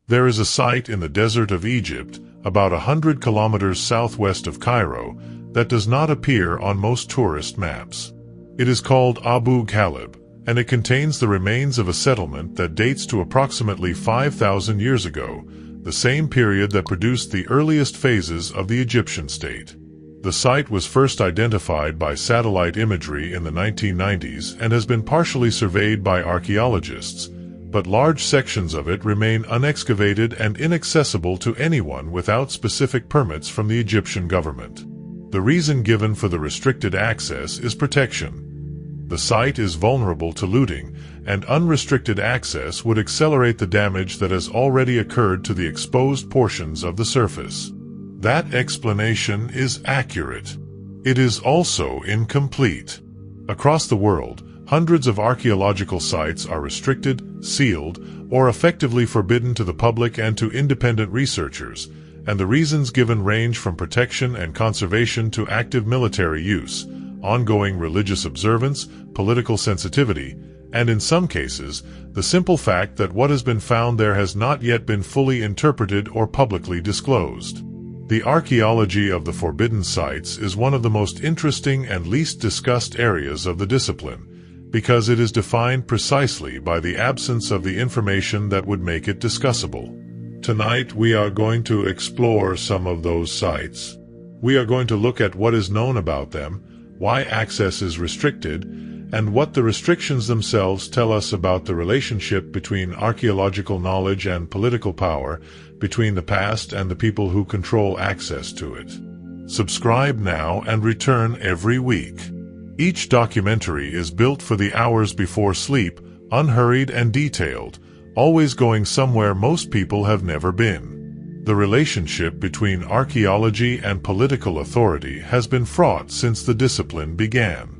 There is a site in the desert of Egypt, about 100 kilometers southwest of Cairo, that does not appear on most tourist maps. It is called Abu Ghalib, and it contains the remains of a settlement that dates to approximately 5,000 years ago, the same period that produced the earliest phases of the Egyptian state. The site was first identified by satellite imagery in the 1990s and has been partially surveyed by archaeologists, but large sections of it remain unexcavated and inaccessible to anyone without specific permits from the Egyptian government. The reason given for the restricted access is protection. The site is vulnerable to looting, and unrestricted access would accelerate the damage that has already occurred to the exposed portions of the surface. That explanation is accurate. It is also incomplete. Across the world, hundreds of archaeological sites are restricted, sealed, or effectively forbidden to the public and to independent researchers, and the reasons given range from protection and conservation to active military use, ongoing religious observance, political sensitivity, and in some cases, the simple fact that what has been found there has not yet been fully interpreted or publicly disclosed. The archaeology of the forbidden sites is one of the most interesting and least discussed areas of the discipline, because it is defined precisely by the absence of the information that would make it discussable. Tonight we are going to explore some of those sites. We are going to look at what is known about them, why access is restricted, and what the restrictions themselves tell us about the relationship between archaeological knowledge and political power, between the past and the people who control access to it. Subscribe now and return every week. Each documentary is built for the hours before sleep, unhurried and detailed, always going somewhere most people have never been. The relationship between archaeology and political authority has been fraught since the discipline began.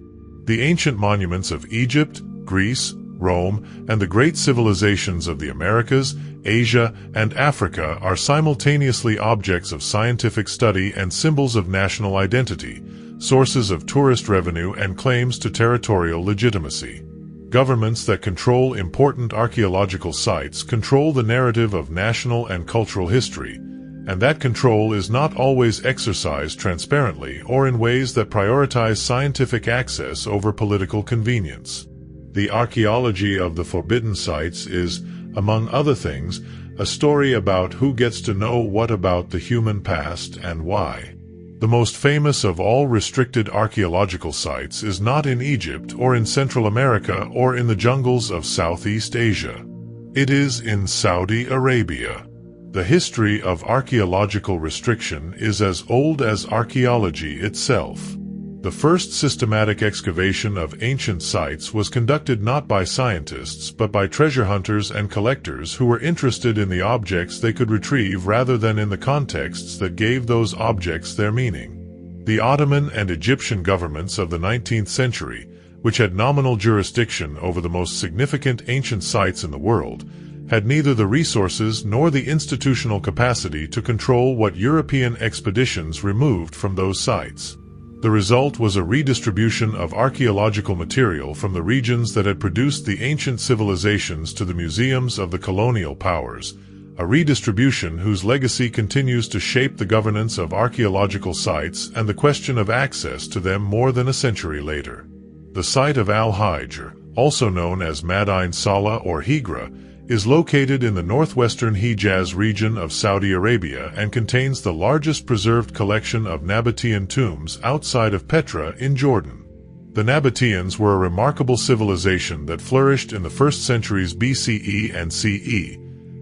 The ancient monuments of Egypt, Greece, Rome, and the great civilizations of the Americas, Asia, and Africa are simultaneously objects of scientific study and symbols of national identity, sources of tourist revenue and claims to territorial legitimacy. Governments that control important archaeological sites control the narrative of national and cultural history, and that control is not always exercised transparently or in ways that prioritize scientific access over political convenience. The archaeology of the forbidden sites is, among other things, a story about who gets to know what about the human past and why. The most famous of all restricted archaeological sites is not in Egypt or in Central America or in the jungles of Southeast Asia. It is in Saudi Arabia. The history of archaeological restriction is as old as archaeology itself. The first systematic excavation of ancient sites was conducted not by scientists but by treasure hunters and collectors who were interested in the objects they could retrieve rather than in the contexts that gave those objects their meaning. The Ottoman and Egyptian governments of the 19th century, which had nominal jurisdiction over the most significant ancient sites in the world, had neither the resources nor the institutional capacity to control what European expeditions removed from those sites. The result was a redistribution of archaeological material from the regions that had produced the ancient civilizations to the museums of the colonial powers, a redistribution whose legacy continues to shape the governance of archaeological sites and the question of access to them more than a century later. The site of Al-Hijr, also known as Madain Salah or Hijra, is located in the northwestern Hijaz region of Saudi Arabia and contains the largest preserved collection of Nabatean tombs outside of Petra in Jordan. The Nabateans were a remarkable civilization that flourished in the first centuries BCE and CE,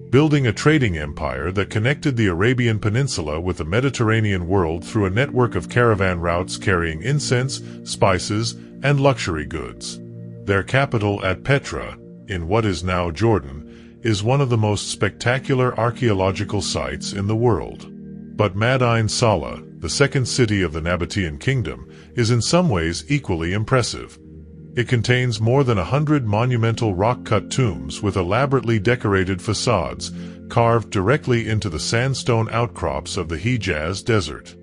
building a trading empire that connected the Arabian Peninsula with the Mediterranean world through a network of caravan routes carrying incense, spices, and luxury goods. Their capital at Petra, in what is now Jordan, is one of the most spectacular archaeological sites in the world. But Madain Salah, the second city of the Nabatean kingdom, is in some ways equally impressive. It contains more than 100 monumental rock-cut tombs with elaborately decorated facades, carved directly into the sandstone outcrops of the Hijaz Desert.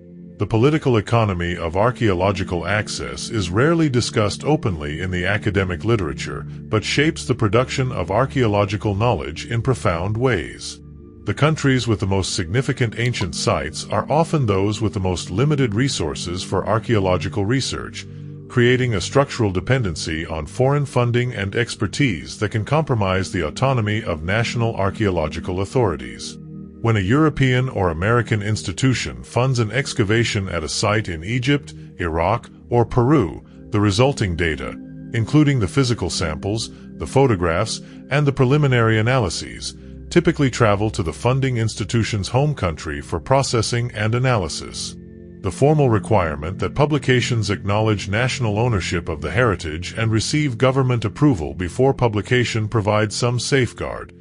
The political economy of archaeological access is rarely discussed openly in the academic literature, but shapes the production of archaeological knowledge in profound ways. The countries with the most significant ancient sites are often those with the most limited resources for archaeological research, creating a structural dependency on foreign funding and expertise that can compromise the autonomy of national archaeological authorities. When a European or American institution funds an excavation at a site in Egypt, Iraq, or Peru, the resulting data, including the physical samples, the photographs, and the preliminary analyses, typically travel to the funding institution's home country for processing and analysis. The formal requirement that publications acknowledge national ownership of the heritage and receive government approval before publication provides some safeguard,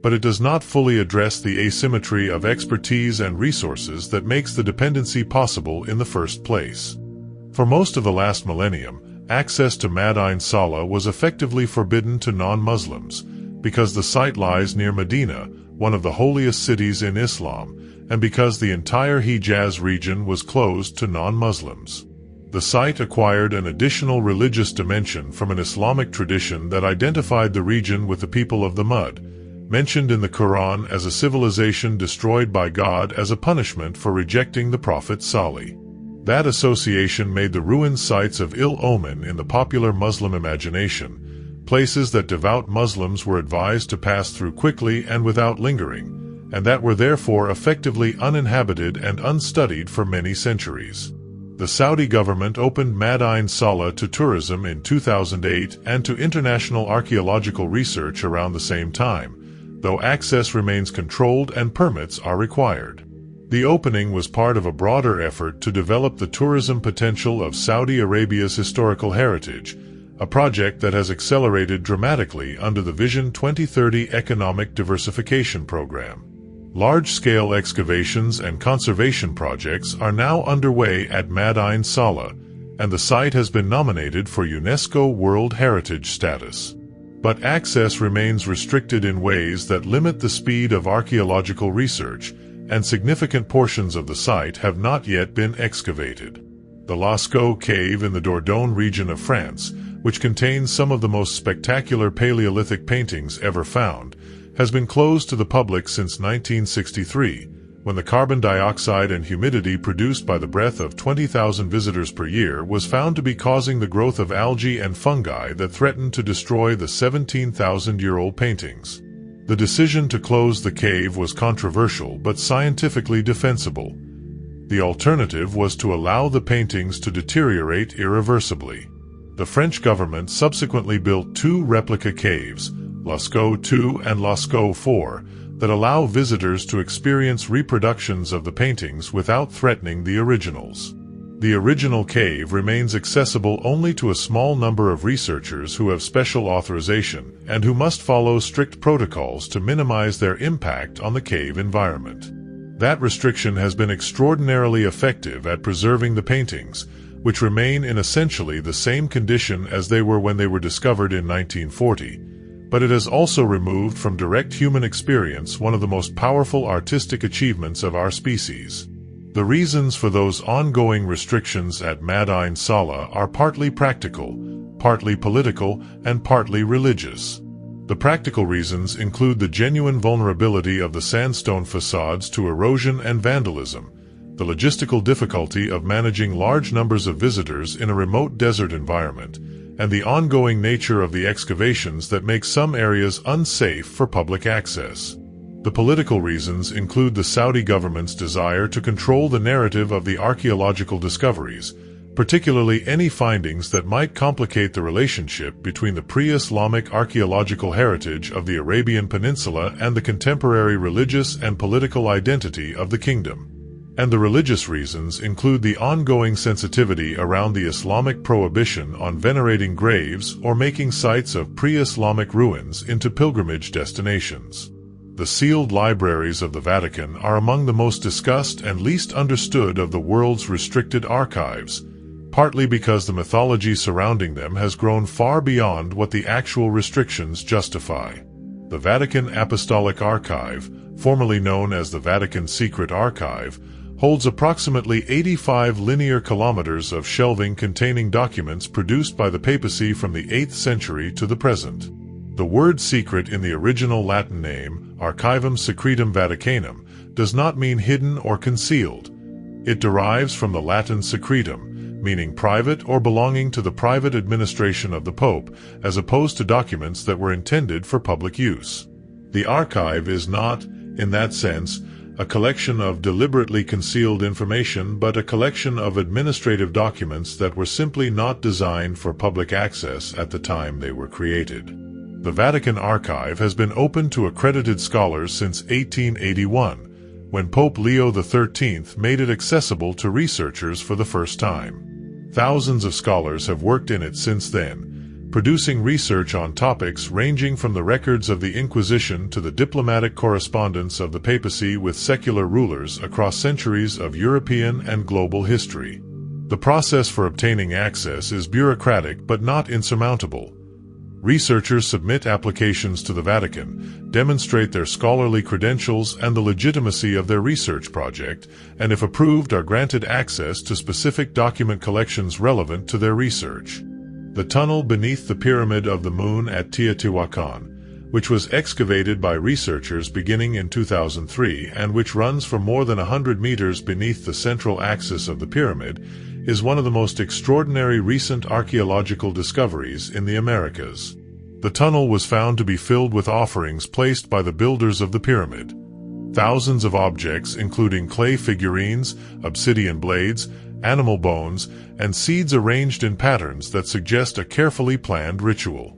but it does not fully address the asymmetry of expertise and resources that makes the dependency possible in the first place. For most of the last millennium, access to Madain Salah was effectively forbidden to non-Muslims, because the site lies near Medina, one of the holiest cities in Islam, and because the entire Hijaz region was closed to non-Muslims. The site acquired an additional religious dimension from an Islamic tradition that identified the region with the people of the mud, mentioned in the Quran as a civilization destroyed by God as a punishment for rejecting the Prophet Salih. That association made the ruined sites of ill omen in the popular Muslim imagination, places that devout Muslims were advised to pass through quickly and without lingering, and that were therefore effectively uninhabited and unstudied for many centuries. The Saudi government opened Madain Salah to tourism in 2008 and to international archaeological research around the same time, though access remains controlled and permits are required. The opening was part of a broader effort to develop the tourism potential of Saudi Arabia's historical heritage, a project that has accelerated dramatically under the Vision 2030 Economic Diversification Program. Large-scale excavations and conservation projects are now underway at Madain Salah, and the site has been nominated for UNESCO World Heritage status. But access remains restricted in ways that limit the speed of archaeological research, and significant portions of the site have not yet been excavated. The Lascaux Cave in the Dordogne region of France, which contains some of the most spectacular Paleolithic paintings ever found, has been closed to the public since 1963, when the carbon dioxide and humidity produced by the breath of 20,000 visitors per year was found to be causing the growth of algae and fungi that threatened to destroy the 17,000-year-old paintings. The decision to close the cave was controversial but scientifically defensible. The alternative was to allow the paintings to deteriorate irreversibly. The French government subsequently built two replica caves, Lascaux II and Lascaux IV, that allow visitors to experience reproductions of the paintings without threatening the originals. The original cave remains accessible only to a small number of researchers who have special authorization and who must follow strict protocols to minimize their impact on the cave environment. That restriction has been extraordinarily effective at preserving the paintings, which remain in essentially the same condition as they were when they were discovered in 1940, but it has also removed from direct human experience one of the most powerful artistic achievements of our species. The reasons for those ongoing restrictions at Madain Salah are partly practical, partly political, and partly religious. The practical reasons include the genuine vulnerability of the sandstone facades to erosion and vandalism, the logistical difficulty of managing large numbers of visitors in a remote desert environment, and the ongoing nature of the excavations that make some areas unsafe for public access. The political reasons include the Saudi government's desire to control the narrative of the archaeological discoveries, particularly any findings that might complicate the relationship between the pre-Islamic archaeological heritage of the Arabian Peninsula and the contemporary religious and political identity of the kingdom. And the religious reasons include the ongoing sensitivity around the Islamic prohibition on venerating graves or making sites of pre-Islamic ruins into pilgrimage destinations. The sealed libraries of the Vatican are among the most discussed and least understood of the world's restricted archives, partly because the mythology surrounding them has grown far beyond what the actual restrictions justify. The Vatican Apostolic Archive, formerly known as the Vatican Secret Archive, holds approximately 85 linear kilometers of shelving containing documents produced by the papacy from the 8th century to the present. The word secret in the original Latin name, Archivum Secretum Vaticanum, does not mean hidden or concealed. It derives from the Latin secretum, meaning private or belonging to the private administration of the Pope, as opposed to documents that were intended for public use. The archive is not, in that sense, a collection of deliberately concealed information, but a collection of administrative documents that were simply not designed for public access at the time they were created. The Vatican Archive has been open to accredited scholars since 1881, when Pope Leo XIII made it accessible to researchers for the first time. Thousands of scholars have worked in it since then, producing research on topics ranging from the records of the Inquisition to the diplomatic correspondence of the papacy with secular rulers across centuries of European and global history. The process for obtaining access is bureaucratic but not insurmountable. Researchers submit applications to the Vatican, demonstrate their scholarly credentials and the legitimacy of their research project, and if approved are granted access to specific document collections relevant to their research. The tunnel beneath the Pyramid of the Moon at Teotihuacan, which was excavated by researchers beginning in 2003 and which runs for more than 100 meters beneath the central axis of the pyramid, is one of the most extraordinary recent archaeological discoveries in the Americas. The tunnel was found to be filled with offerings placed by the builders of the pyramid. Thousands of objects, including clay figurines, obsidian blades, animal bones, and seeds arranged in patterns that suggest a carefully planned ritual.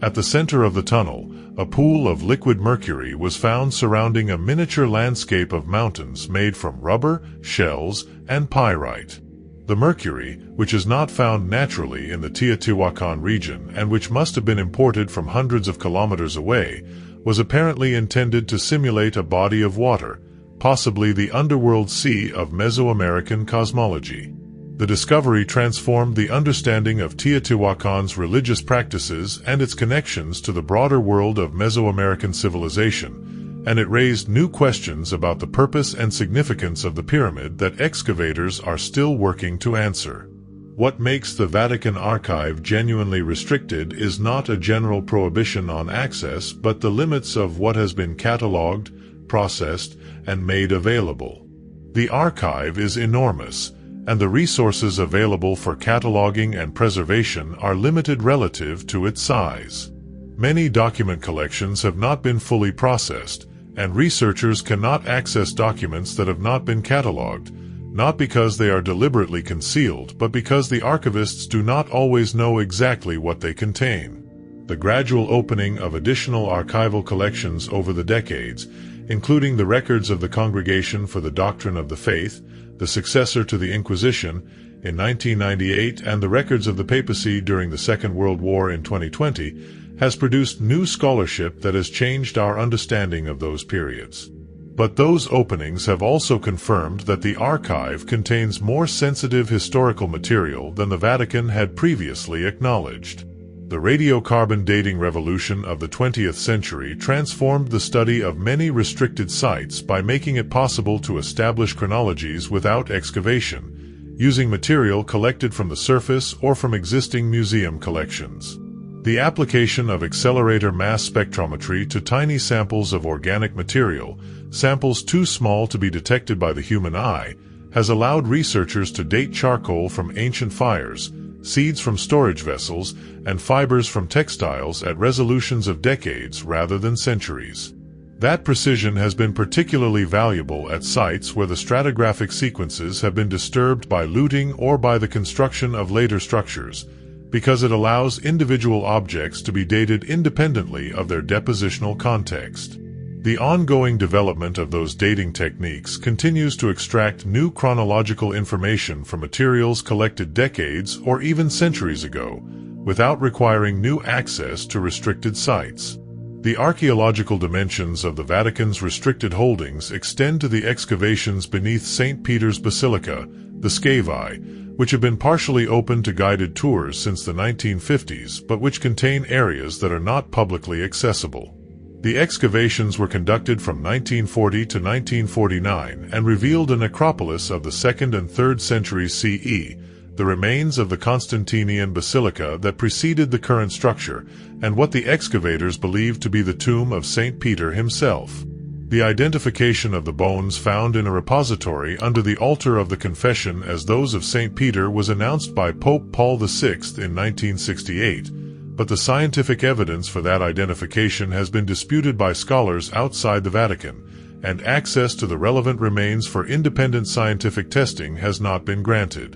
At the center of the tunnel, a pool of liquid mercury was found surrounding a miniature landscape of mountains made from rubber, shells, and pyrite. The mercury, which is not found naturally in the Teotihuacan region and which must have been imported from hundreds of kilometers away, was apparently intended to simulate a body of water, possibly the underworld sea of Mesoamerican cosmology. The discovery transformed the understanding of Teotihuacan's religious practices and its connections to the broader world of Mesoamerican civilization, and it raised new questions about the purpose and significance of the pyramid that excavators are still working to answer. What makes the Vatican Archive genuinely restricted is not a general prohibition on access, but the limits of what has been catalogued, processed, and made available. The archive is enormous, and the resources available for cataloging and preservation are limited relative to its size. Many document collections have not been fully processed, and researchers cannot access documents that have not been cataloged, not because they are deliberately concealed, but because the archivists do not always know exactly what they contain. The gradual opening of additional archival collections over the decades, including the records of the Congregation for the Doctrine of the Faith, the successor to the Inquisition, in 1998 and the records of the papacy during the Second World War in 2020, has produced new scholarship that has changed our understanding of those periods. But those openings have also confirmed that the archive contains more sensitive historical material than the Vatican had previously acknowledged. The radiocarbon dating revolution of the 20th century transformed the study of many restricted sites by making it possible to establish chronologies without excavation, using material collected from the surface or from existing museum collections. The application of accelerator mass spectrometry to tiny samples of organic material, samples too small to be detected by the human eye, has allowed researchers to date charcoal from ancient fires, seeds from storage vessels, and fibers from textiles at resolutions of decades rather than centuries. That precision has been particularly valuable at sites where the stratigraphic sequences have been disturbed by looting or by the construction of later structures, because it allows individual objects to be dated independently of their depositional context. The ongoing development of those dating techniques continues to extract new chronological information from materials collected decades or even centuries ago, without requiring new access to restricted sites. The archaeological dimensions of the Vatican's restricted holdings extend to the excavations beneath St. Peter's Basilica, the Scavi, which have been partially open to guided tours since the 1950s, but which contain areas that are not publicly accessible. The excavations were conducted from 1940 to 1949 and revealed a necropolis of the 2nd and 3rd centuries CE, the remains of the Constantinian basilica that preceded the current structure, and what the excavators believed to be the tomb of St. Peter himself. The identification of the bones found in a repository under the altar of the confession as those of St. Peter was announced by Pope Paul VI in 1968, but the scientific evidence for that identification has been disputed by scholars outside the Vatican, and access to the relevant remains for independent scientific testing has not been granted.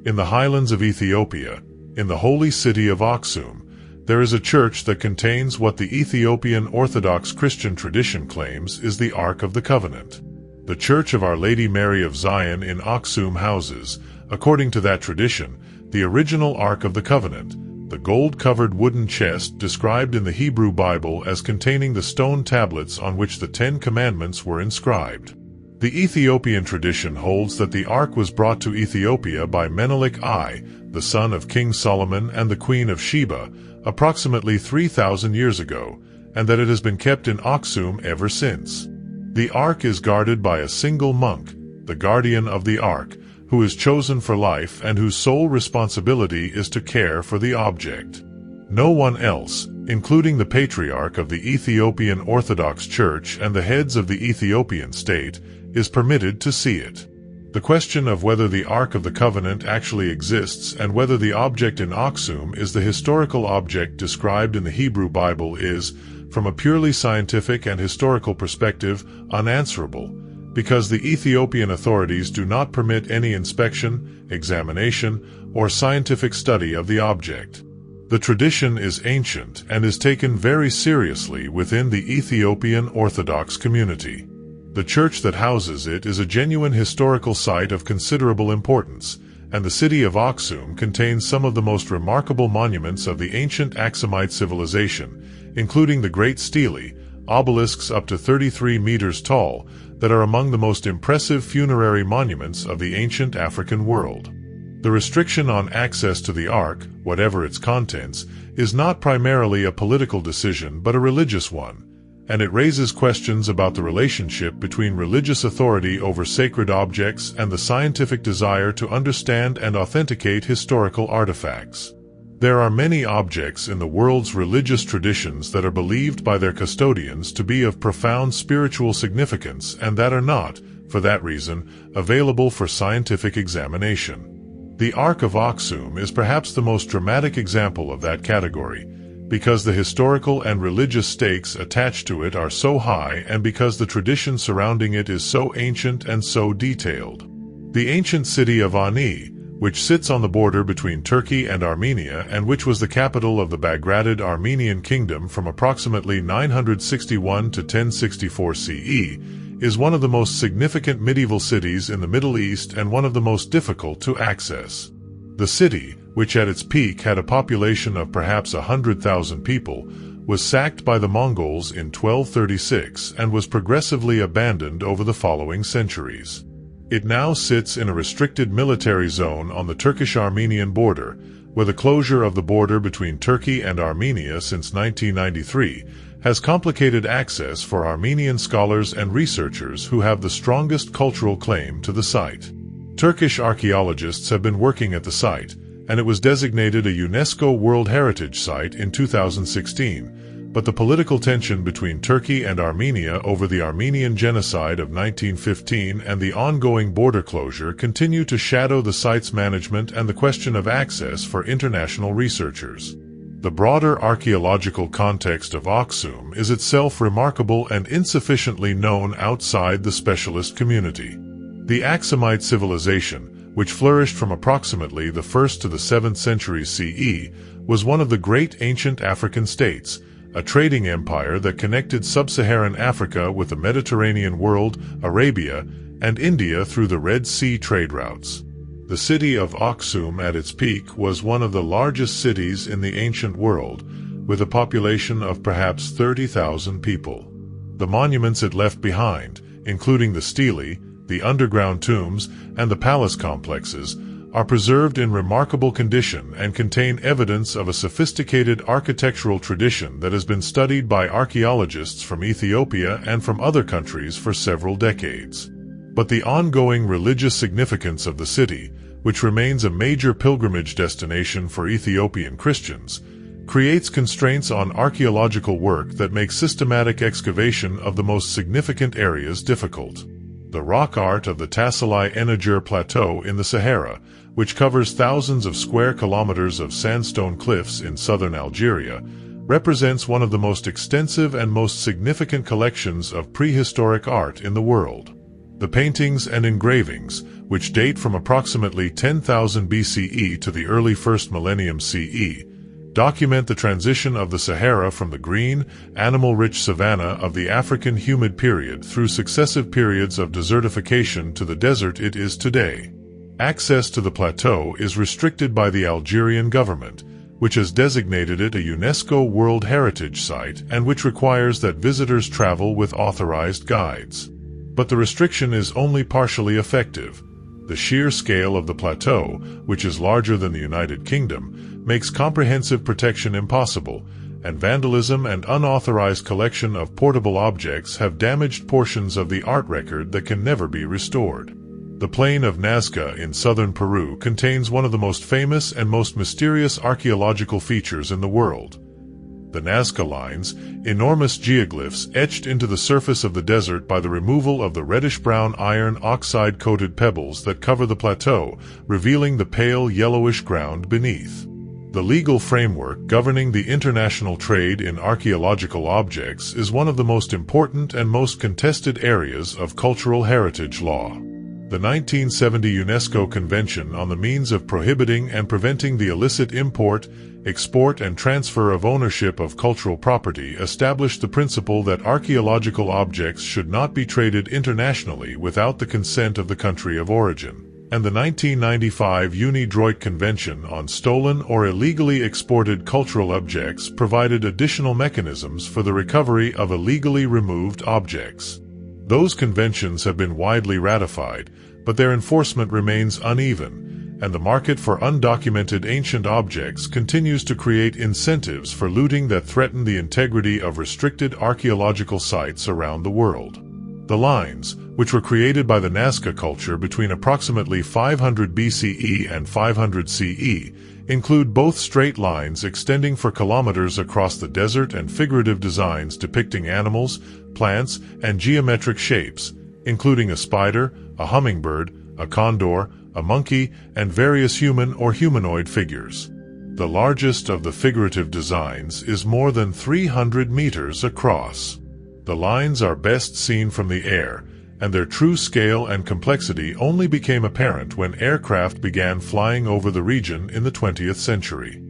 In the highlands of Ethiopia, in the holy city of Aksum, there is a church that contains what the Ethiopian Orthodox Christian tradition claims is the Ark of the Covenant. The Church of Our Lady Mary of Zion in Aksum houses, according to that tradition, the original Ark of the Covenant, the gold-covered wooden chest described in the Hebrew Bible as containing the stone tablets on which the 10 Commandments were inscribed. The Ethiopian tradition holds that the Ark was brought to Ethiopia by Menelik I, the son of King Solomon and the Queen of Sheba, approximately 3,000 years ago, and that it has been kept in Aksum ever since. The Ark is guarded by a single monk, the guardian of the Ark, who is chosen for life and whose sole responsibility is to care for the object. No one else, including the Patriarch of the Ethiopian Orthodox Church and the heads of the Ethiopian state, is permitted to see it. The question of whether the Ark of the Covenant actually exists and whether the object in Aksum is the historical object described in the Hebrew Bible is, from a purely scientific and historical perspective, unanswerable, because the Ethiopian authorities do not permit any inspection, examination, or scientific study of the object. The tradition is ancient and is taken very seriously within the Ethiopian Orthodox community. The church that houses it is a genuine historical site of considerable importance, and the city of Aksum contains some of the most remarkable monuments of the ancient Aksumite civilization, including the great stelae, obelisks up to 33 meters tall, that are among the most impressive funerary monuments of the ancient African world. The restriction on access to the Ark, whatever its contents, is not primarily a political decision but a religious one, and it raises questions about the relationship between religious authority over sacred objects and the scientific desire to understand and authenticate historical artifacts. There are many objects in the world's religious traditions that are believed by their custodians to be of profound spiritual significance and that are not, for that reason, available for scientific examination. The Ark of Aksum is perhaps the most dramatic example of that category, because the historical and religious stakes attached to it are so high and because the tradition surrounding it is so ancient and so detailed. The ancient city of Ani, which sits on the border between Turkey and Armenia and which was the capital of the Bagratid Armenian kingdom from approximately 961 to 1064 CE, is one of the most significant medieval cities in the Middle East and one of the most difficult to access. The city, which at its peak had a population of perhaps 100,000 people, was sacked by the Mongols in 1236 and was progressively abandoned over the following centuries. It now sits in a restricted military zone on the Turkish-Armenian border, where the closure of the border between Turkey and Armenia since 1993 has complicated access for Armenian scholars and researchers who have the strongest cultural claim to the site. Turkish archaeologists have been working at the site, and it was designated a UNESCO World Heritage Site in 2016, but the political tension between Turkey and Armenia over the Armenian genocide of 1915 and the ongoing border closure continue to shadow the site's management and the question of access for international researchers. The broader archaeological context of Aksum is itself remarkable and insufficiently known outside the specialist community. The Aksumite civilization, which flourished from approximately the 1st to the 7th centuries CE, was one of the great ancient African states, a trading empire that connected sub-Saharan Africa with the Mediterranean world, Arabia, and India through the Red Sea trade routes. The city of Aksum at its peak was one of the largest cities in the ancient world, with a population of perhaps 30,000 people. The monuments it left behind, including the stelae, the underground tombs, and the palace complexes, are preserved in remarkable condition and contain evidence of a sophisticated architectural tradition that has been studied by archaeologists from Ethiopia and from other countries for several decades. But the ongoing religious significance of the city, which remains a major pilgrimage destination for Ethiopian Christians, creates constraints on archaeological work that make systematic excavation of the most significant areas difficult. The rock art of the Tassili-Enniger Plateau in the Sahara, which covers thousands of square kilometers of sandstone cliffs in southern Algeria, represents one of the most extensive and most significant collections of prehistoric art in the world. The paintings and engravings, which date from approximately 10,000 BCE to the early 1st millennium CE, document the transition of the Sahara from the green, animal-rich savanna of the African humid period through successive periods of desertification to the desert it is today. Access to the plateau is restricted by the Algerian government, which has designated it a UNESCO World Heritage Site and which requires that visitors travel with authorized guides. But the restriction is only partially effective. The sheer scale of the plateau, which is larger than the United Kingdom, makes comprehensive protection impossible, and vandalism and unauthorized collection of portable objects have damaged portions of the art record that can never be restored. The plain of Nazca in southern Peru contains one of the most famous and most mysterious archaeological features in the world. The Nazca lines, enormous geoglyphs etched into the surface of the desert by the removal of the reddish-brown iron oxide-coated pebbles that cover the plateau, revealing the pale yellowish ground beneath. The legal framework governing the international trade in archaeological objects is one of the most important and most contested areas of cultural heritage law. The 1970 UNESCO Convention on the Means of Prohibiting and Preventing the Illicit Import, Export and Transfer of Ownership of Cultural Property established the principle that archaeological objects should not be traded internationally without the consent of the country of origin. And the 1995 Uni-Droit Convention on Stolen or Illegally Exported Cultural Objects provided additional mechanisms for the recovery of illegally removed objects. Those conventions have been widely ratified, but their enforcement remains uneven, and the market for undocumented ancient objects continues to create incentives for looting that threaten the integrity of restricted archaeological sites around the world. The lines, which were created by the Nazca culture between approximately 500 BCE and 500 CE, include both straight lines extending for kilometers across the desert and figurative designs depicting animals, plants, and geometric shapes, including a spider, a hummingbird, a condor, a monkey, and various human or humanoid figures. The largest of the figurative designs is more than 300 meters across. The lines are best seen from the air, and their true scale and complexity only became apparent when aircraft began flying over the region in the 20th century.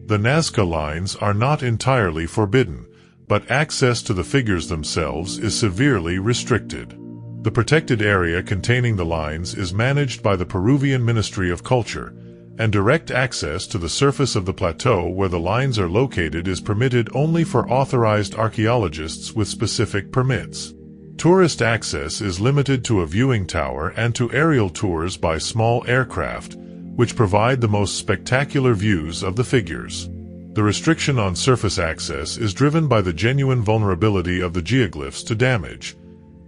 The Nazca lines are not entirely forbidden, but access to the figures themselves is severely restricted. The protected area containing the lines is managed by the Peruvian Ministry of Culture, and direct access to the surface of the plateau where the lines are located is permitted only for authorized archaeologists with specific permits. Tourist access is limited to a viewing tower and to aerial tours by small aircraft, which provide the most spectacular views of the figures. The restriction on surface access is driven by the genuine vulnerability of the geoglyphs to damage.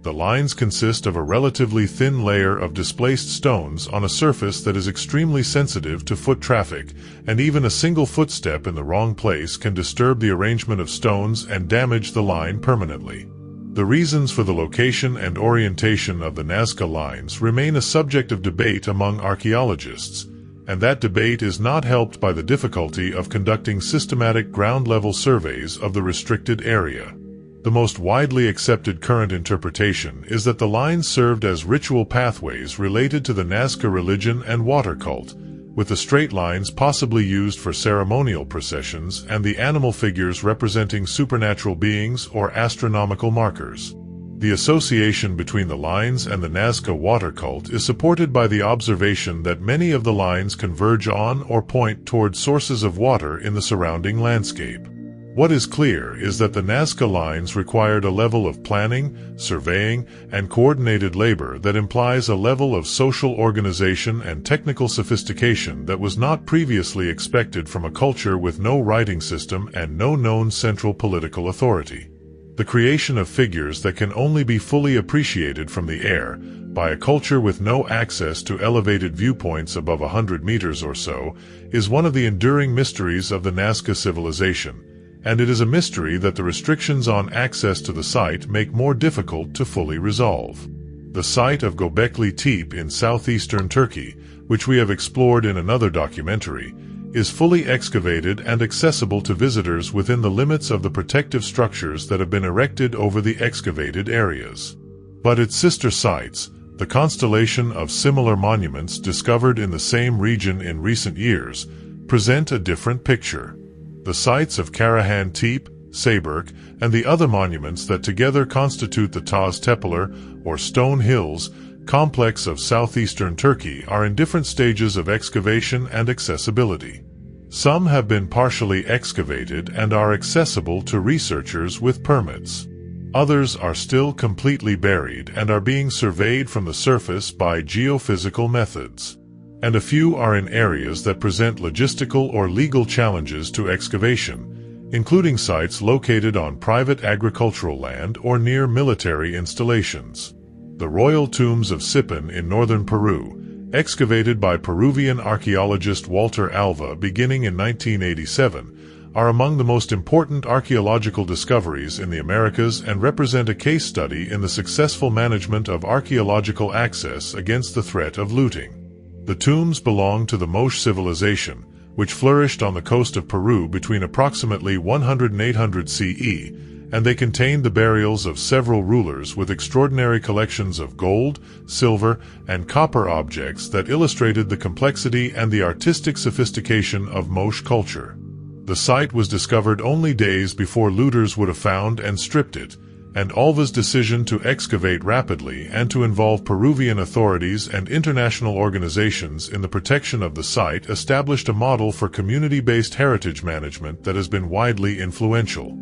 The lines consist of a relatively thin layer of displaced stones on a surface that is extremely sensitive to foot traffic, and even a single footstep in the wrong place can disturb the arrangement of stones and damage the line permanently. The reasons for the location and orientation of the Nazca lines remain a subject of debate among archaeologists, and that debate is not helped by the difficulty of conducting systematic ground-level surveys of the restricted area. The most widely accepted current interpretation is that the lines served as ritual pathways related to the Nazca religion and water cult, with the straight lines possibly used for ceremonial processions and the animal figures representing supernatural beings or astronomical markers. The association between the lines and the Nazca water cult is supported by the observation that many of the lines converge on or point toward sources of water in the surrounding landscape. What is clear is that the Nazca lines required a level of planning, surveying, and coordinated labor that implies a level of social organization and technical sophistication that was not previously expected from a culture with no writing system and no known central political authority. The creation of figures that can only be fully appreciated from the air, by a culture with no access to elevated viewpoints above 100 meters or so, is one of the enduring mysteries of the Nazca civilization, and it is a mystery that the restrictions on access to the site make more difficult to fully resolve. The site of Göbekli Tepe in southeastern Turkey, which we have explored in another documentary, is fully excavated and accessible to visitors within the limits of the protective structures that have been erected over the excavated areas. But its sister sites, the constellation of similar monuments discovered in the same region in recent years, present a different picture. The sites of Karahan Tepe, Sayburk, and the other monuments that together constitute the Taz Tepeler, or Stone Hills, complex of southeastern Turkey are in different stages of excavation and accessibility. Some have been partially excavated and are accessible to researchers with permits. Others are still completely buried and are being surveyed from the surface by geophysical methods. And a few are in areas that present logistical or legal challenges to excavation, including sites located on private agricultural land or near military installations. The royal tombs of Sipan in northern Peru, excavated by Peruvian archaeologist Walter Alva beginning in 1987, are among the most important archaeological discoveries in the Americas and represent a case study in the successful management of archaeological access against the threat of looting. The tombs belong to the Moche civilization, which flourished on the coast of Peru between approximately 100 and 800 CE, and they contained the burials of several rulers with extraordinary collections of gold, silver, and copper objects that illustrated the complexity and the artistic sophistication of Moche culture. The site was discovered only days before looters would have found and stripped it, and Alva's decision to excavate rapidly and to involve Peruvian authorities and international organizations in the protection of the site established a model for community-based heritage management that has been widely influential.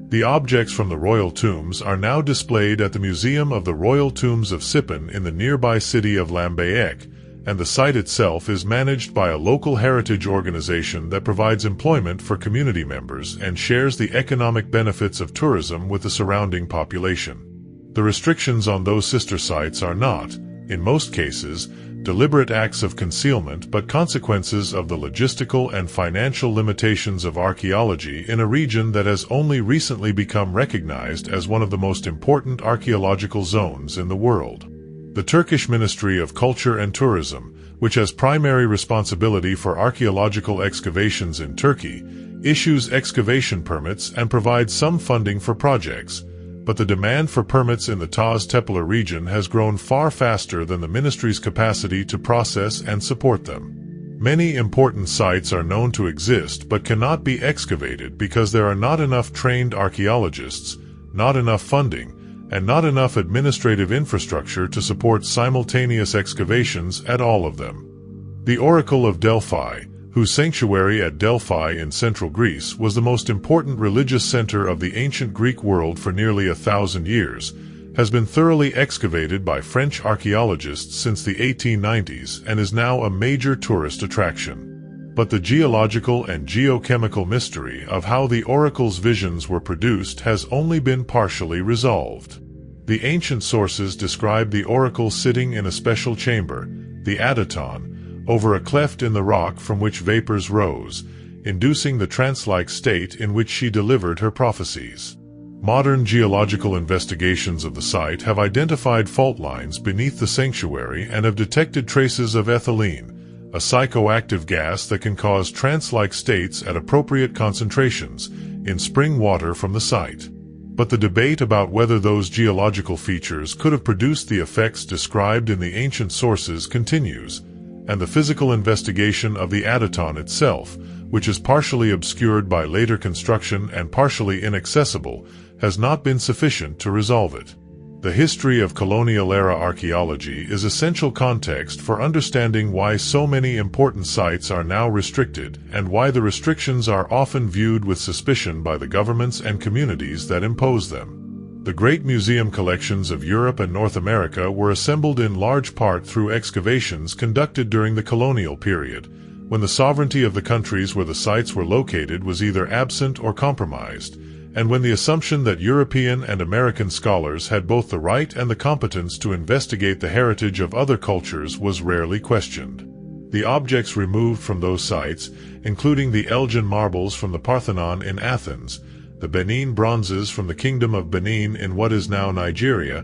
The objects from the royal tombs are now displayed at the Museum of the Royal Tombs of Sipan in the nearby city of Lambayeque, and the site itself is managed by a local heritage organization that provides employment for community members and shares the economic benefits of tourism with the surrounding population. The restrictions on those sister sites are not, in most cases, deliberate acts of concealment but consequences of the logistical and financial limitations of archaeology in a region that has only recently become recognized as one of the most important archaeological zones in the world. The Turkish Ministry of Culture and Tourism, which has primary responsibility for archaeological excavations in Turkey, issues excavation permits and provides some funding for projects, but the demand for permits in the Taz Tepeler region has grown far faster than the ministry's capacity to process and support them. Many important sites are known to exist but cannot be excavated because there are not enough trained archaeologists, not enough funding, and not enough administrative infrastructure to support simultaneous excavations at all of them. The Oracle of Delphi, whose sanctuary at Delphi in central Greece was the most important religious center of the ancient Greek world for nearly 1,000 years, has been thoroughly excavated by French archaeologists since the 1890s and is now a major tourist attraction. But the geological and geochemical mystery of how the oracle's visions were produced has only been partially resolved. The ancient sources describe the oracle sitting in a special chamber, the Adaton, over a cleft in the rock from which vapors rose, inducing the trance-like state in which she delivered her prophecies. Modern geological investigations of the site have identified fault lines beneath the sanctuary and have detected traces of ethylene, a psychoactive gas that can cause trance-like states at appropriate concentrations, in spring water from the site. But the debate about whether those geological features could have produced the effects described in the ancient sources continues, and the physical investigation of the Adaton itself, which is partially obscured by later construction and partially inaccessible, has not been sufficient to resolve it. The history of colonial-era archaeology is essential context for understanding why so many important sites are now restricted and why the restrictions are often viewed with suspicion by the governments and communities that impose them. The great museum collections of Europe and North America were assembled in large part through excavations conducted during the colonial period, when the sovereignty of the countries where the sites were located was either absent or compromised, and when the assumption that European and American scholars had both the right and the competence to investigate the heritage of other cultures was rarely questioned. The objects removed from those sites, including the Elgin marbles from the Parthenon in Athens, the Benin bronzes from the Kingdom of Benin in what is now Nigeria,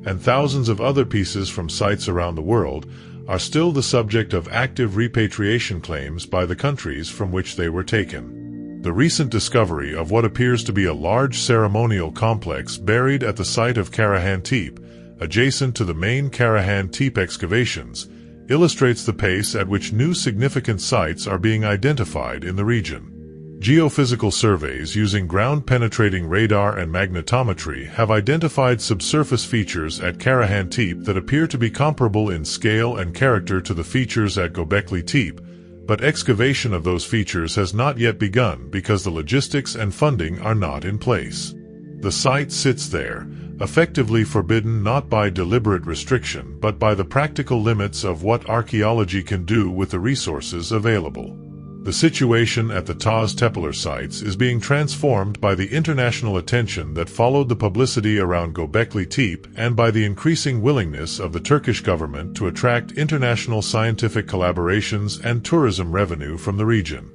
and thousands of other pieces from sites around the world, are still the subject of active repatriation claims by the countries from which they were taken. The recent discovery of what appears to be a large ceremonial complex buried at the site of Karahan-Tepe, adjacent to the main Karahan-Tepe excavations, illustrates the pace at which new significant sites are being identified in the region. Geophysical surveys using ground-penetrating radar and magnetometry have identified subsurface features at Karahan-Tepe that appear to be comparable in scale and character to the features at Göbekli Tepe, but excavation of those features has not yet begun because the logistics and funding are not in place. The site sits there, effectively forbidden not by deliberate restriction but by the practical limits of what archaeology can do with the resources available. The situation at the Taz Tepeler sites is being transformed by the international attention that followed the publicity around Göbekli Tepe and by the increasing willingness of the Turkish government to attract international scientific collaborations and tourism revenue from the region.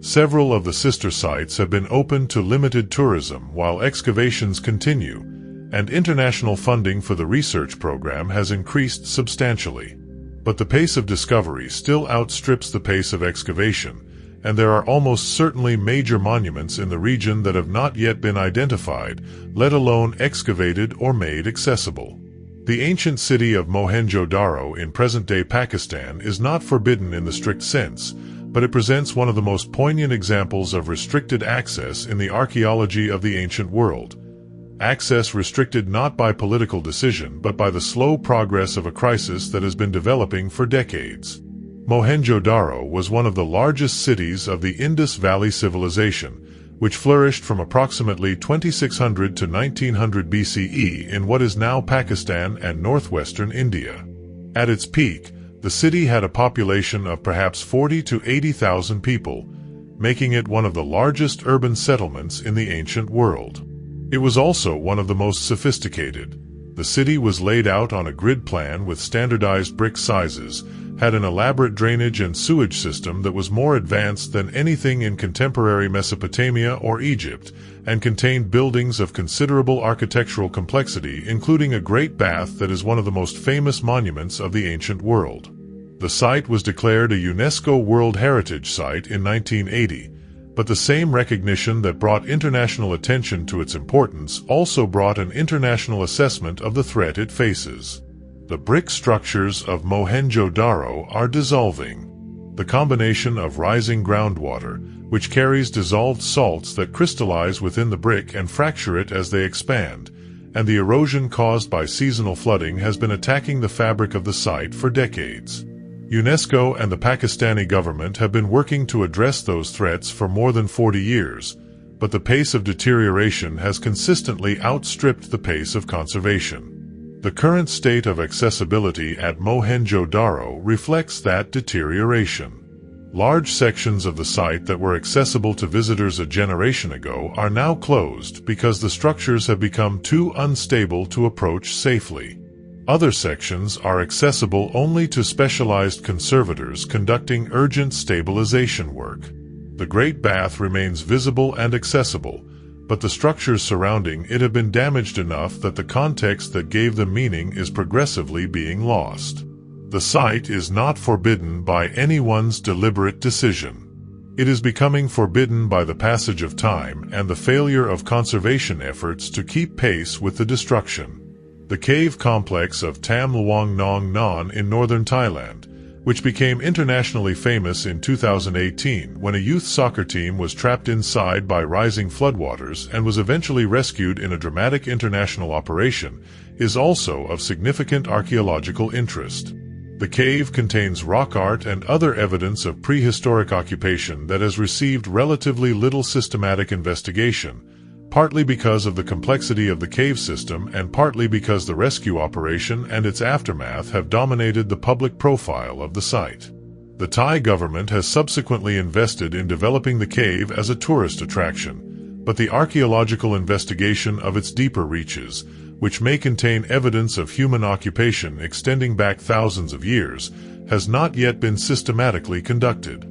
Several of the sister sites have been opened to limited tourism while excavations continue, and international funding for the research program has increased substantially. But the pace of discovery still outstrips the pace of excavation, and there are almost certainly major monuments in the region that have not yet been identified, let alone excavated or made accessible. The ancient city of Mohenjo-Daro in present-day Pakistan is not forbidden in the strict sense, but it presents one of the most poignant examples of restricted access in the archaeology of the ancient world. Access restricted not by political decision but by the slow progress of a crisis that has been developing for decades. Mohenjo-Daro was one of the largest cities of the Indus Valley Civilization, which flourished from approximately 2600 to 1900 BCE in what is now Pakistan and northwestern India. At its peak, the city had a population of perhaps 40 to 80,000 people, making it one of the largest urban settlements in the ancient world. It was also one of the most sophisticated. The city was laid out on a grid plan with standardized brick sizes, had an elaborate drainage and sewage system that was more advanced than anything in contemporary Mesopotamia or Egypt, and contained buildings of considerable architectural complexity, including a great bath that is one of the most famous monuments of the ancient world. The site was declared a UNESCO World Heritage Site in 1980, but the same recognition that brought international attention to its importance also brought an international assessment of the threat it faces. The brick structures of Mohenjo-Daro are dissolving. The combination of rising groundwater, which carries dissolved salts that crystallize within the brick and fracture it as they expand, and the erosion caused by seasonal flooding has been attacking the fabric of the site for decades. UNESCO and the Pakistani government have been working to address those threats for more than 40 years, but the pace of deterioration has consistently outstripped the pace of conservation. The current state of accessibility at Mohenjo-Daro reflects that deterioration. Large sections of the site that were accessible to visitors a generation ago are now closed because the structures have become too unstable to approach safely. Other sections are accessible only to specialized conservators conducting urgent stabilization work. The Great Bath remains visible and accessible, but the structures surrounding it have been damaged enough that the context that gave them meaning is progressively being lost. The site is not forbidden by anyone's deliberate decision. It is becoming forbidden by the passage of time and the failure of conservation efforts to keep pace with the destruction. The cave complex of Tam Luang Nong Non in northern Thailand, which became internationally famous in 2018 when a youth soccer team was trapped inside by rising floodwaters and was eventually rescued in a dramatic international operation, is also of significant archaeological interest. The cave contains rock art and other evidence of prehistoric occupation that has received relatively little systematic investigation, partly because of the complexity of the cave system and partly because the rescue operation and its aftermath have dominated the public profile of the site. The Thai government has subsequently invested in developing the cave as a tourist attraction, but the archaeological investigation of its deeper reaches, which may contain evidence of human occupation extending back thousands of years, has not yet been systematically conducted.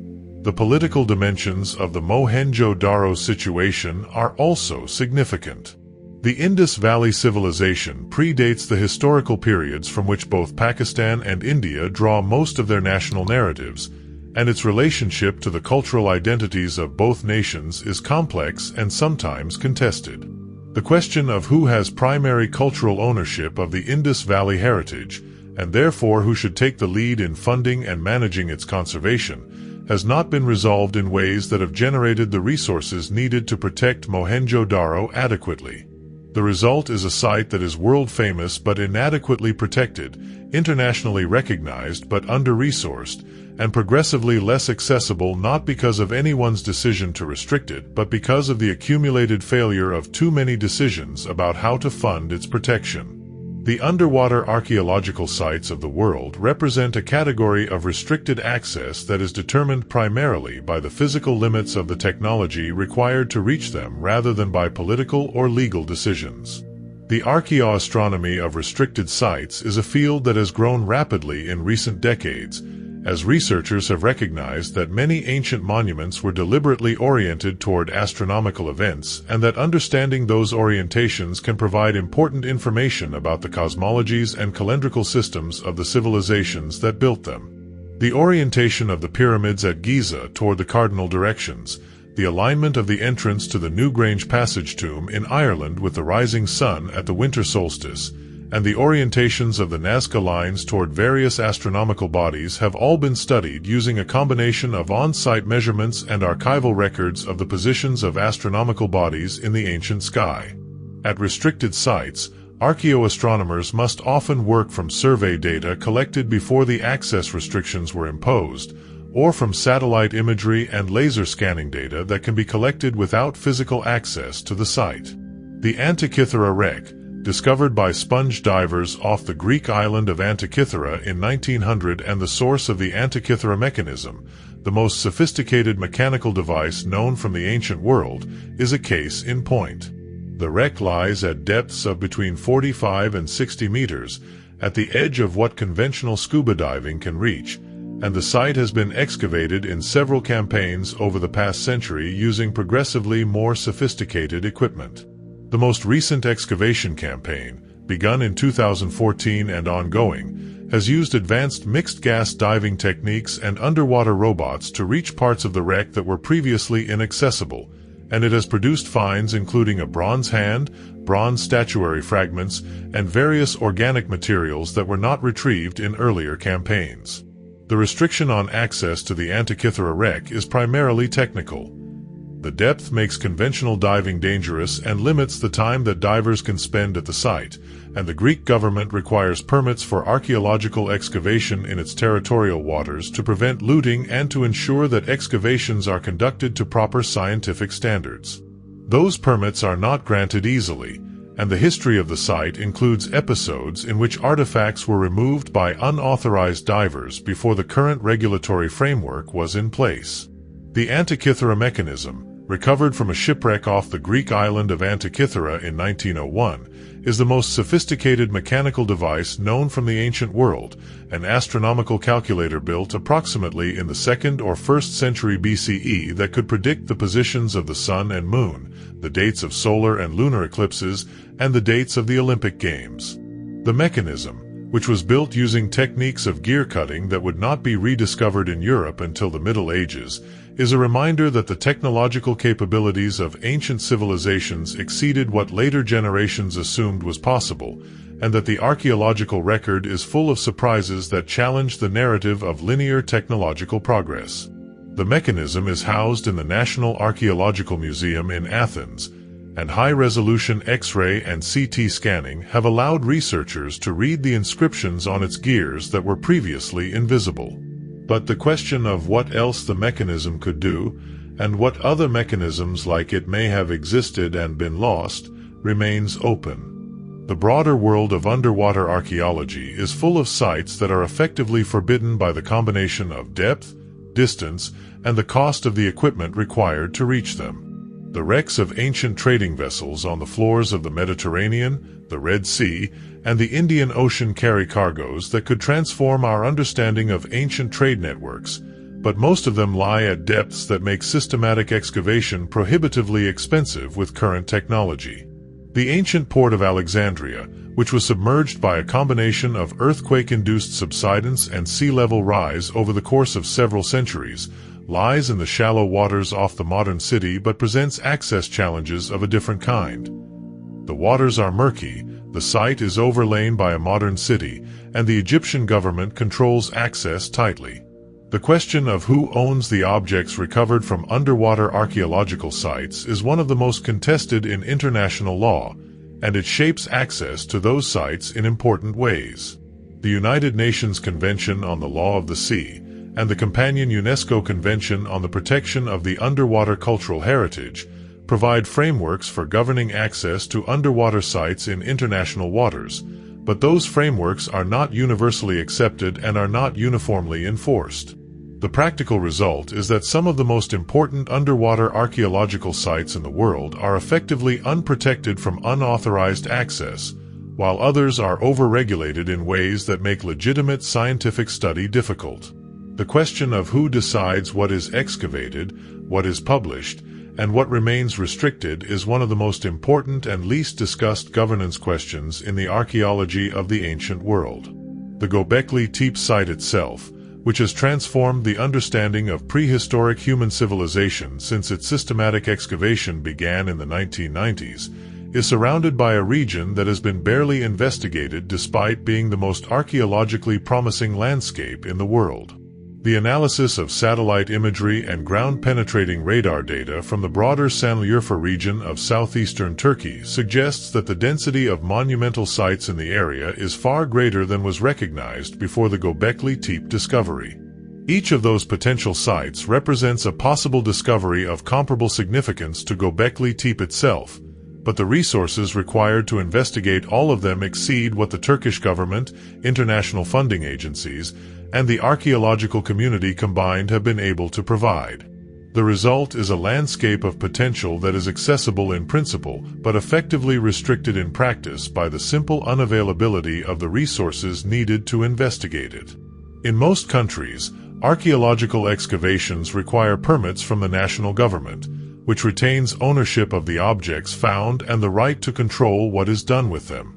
The political dimensions of the Mohenjo-Daro situation are also significant. The Indus Valley Civilization predates the historical periods from which both Pakistan and India draw most of their national narratives, and its relationship to the cultural identities of both nations is complex and sometimes contested. The question of who has primary cultural ownership of the Indus Valley heritage, and therefore who should take the lead in funding and managing its conservation, has not been resolved in ways that have generated the resources needed to protect Mohenjo-Daro adequately. The result is a site that is world-famous but inadequately protected, internationally recognized but under-resourced, and progressively less accessible not because of anyone's decision to restrict it, but because of the accumulated failure of too many decisions about how to fund its protection. The underwater archaeological sites of the world represent a category of restricted access that is determined primarily by the physical limits of the technology required to reach them rather than by political or legal decisions. The archaeoastronomy of restricted sites is a field that has grown rapidly in recent decades, as researchers have recognized that many ancient monuments were deliberately oriented toward astronomical events and that understanding those orientations can provide important information about the cosmologies and calendrical systems of the civilizations that built them. The orientation of the pyramids at Giza toward the cardinal directions, the alignment of the entrance to the Newgrange Passage tomb in Ireland with the rising sun at the winter solstice, and the orientations of the Nazca lines toward various astronomical bodies have all been studied using a combination of on-site measurements and archival records of the positions of astronomical bodies in the ancient sky. At restricted sites, archaeoastronomers must often work from survey data collected before the access restrictions were imposed, or from satellite imagery and laser scanning data that can be collected without physical access to the site. The Antikythera wreck, discovered by sponge divers off the Greek island of Antikythera in 1900 and the source of the Antikythera mechanism, the most sophisticated mechanical device known from the ancient world, is a case in point. The wreck lies at depths of between 45 and 60 meters, at the edge of what conventional scuba diving can reach, and the site has been excavated in several campaigns over the past century using progressively more sophisticated equipment. The most recent excavation campaign, begun in 2014 and ongoing, has used advanced mixed-gas diving techniques and underwater robots to reach parts of the wreck that were previously inaccessible, and it has produced finds including a bronze hand, bronze statuary fragments, and various organic materials that were not retrieved in earlier campaigns. The restriction on access to the Antikythera wreck is primarily technical. The depth makes conventional diving dangerous and limits the time that divers can spend at the site, and the Greek government requires permits for archaeological excavation in its territorial waters to prevent looting and to ensure that excavations are conducted to proper scientific standards. Those permits are not granted easily, and the history of the site includes episodes in which artifacts were removed by unauthorized divers before the current regulatory framework was in place. The Antikythera mechanism, recovered from a shipwreck off the Greek island of Antikythera in 1901, is the most sophisticated mechanical device known from the ancient world, an astronomical calculator built approximately in the 2nd or 1st century BCE that could predict the positions of the sun and moon, the dates of solar and lunar eclipses, and the dates of the Olympic Games. The mechanism, which was built using techniques of gear cutting that would not be rediscovered in Europe until the Middle Ages, is a reminder that the technological capabilities of ancient civilizations exceeded what later generations assumed was possible, and that the archaeological record is full of surprises that challenge the narrative of linear technological progress. The mechanism is housed in the National Archaeological Museum in Athens, and high-resolution X-ray and CT scanning have allowed researchers to read the inscriptions on its gears that were previously invisible. But the question of what else the mechanism could do, and what other mechanisms like it may have existed and been lost, remains open. The broader world of underwater archaeology is full of sites that are effectively forbidden by the combination of depth, distance, and the cost of the equipment required to reach them. The wrecks of ancient trading vessels on the floors of the Mediterranean, the Red Sea, and the Indian Ocean carry cargoes that could transform our understanding of ancient trade networks, but most of them lie at depths that make systematic excavation prohibitively expensive with current technology. The ancient port of Alexandria, which was submerged by a combination of earthquake-induced subsidence and sea level rise over the course of several centuries, lies in the shallow waters off the modern city but presents access challenges of a different kind. The waters are murky, the site is overlain by a modern city, and the Egyptian government controls access tightly. The question of who owns the objects recovered from underwater archaeological sites is one of the most contested in international law, and it shapes access to those sites in important ways. The United Nations Convention on the Law of the Sea and the companion UNESCO Convention on the Protection of the Underwater Cultural Heritage provide frameworks for governing access to underwater sites in international waters, but those frameworks are not universally accepted and are not uniformly enforced. The practical result is that some of the most important underwater archaeological sites in the world are effectively unprotected from unauthorized access, while others are overregulated in ways that make legitimate scientific study difficult. The question of who decides what is excavated, what is published, and what remains restricted is one of the most important and least discussed governance questions in the archaeology of the ancient world. The Göbekli Tepe site itself, which has transformed the understanding of prehistoric human civilization since its systematic excavation began in the 1990s, is surrounded by a region that has been barely investigated despite being the most archaeologically promising landscape in the world. The analysis of satellite imagery and ground-penetrating radar data from the broader Sanliurfa region of southeastern Turkey suggests that the density of monumental sites in the area is far greater than was recognized before the Göbekli Tepe discovery. Each of those potential sites represents a possible discovery of comparable significance to Göbekli Tepe itself, but the resources required to investigate all of them exceed what the Turkish government, international funding agencies, and the archaeological community combined have been able to provide. The result is a landscape of potential that is accessible in principle but effectively restricted in practice by the simple unavailability of the resources needed to investigate it. In most countries, archaeological excavations require permits from the national government, which retains ownership of the objects found and the right to control what is done with them.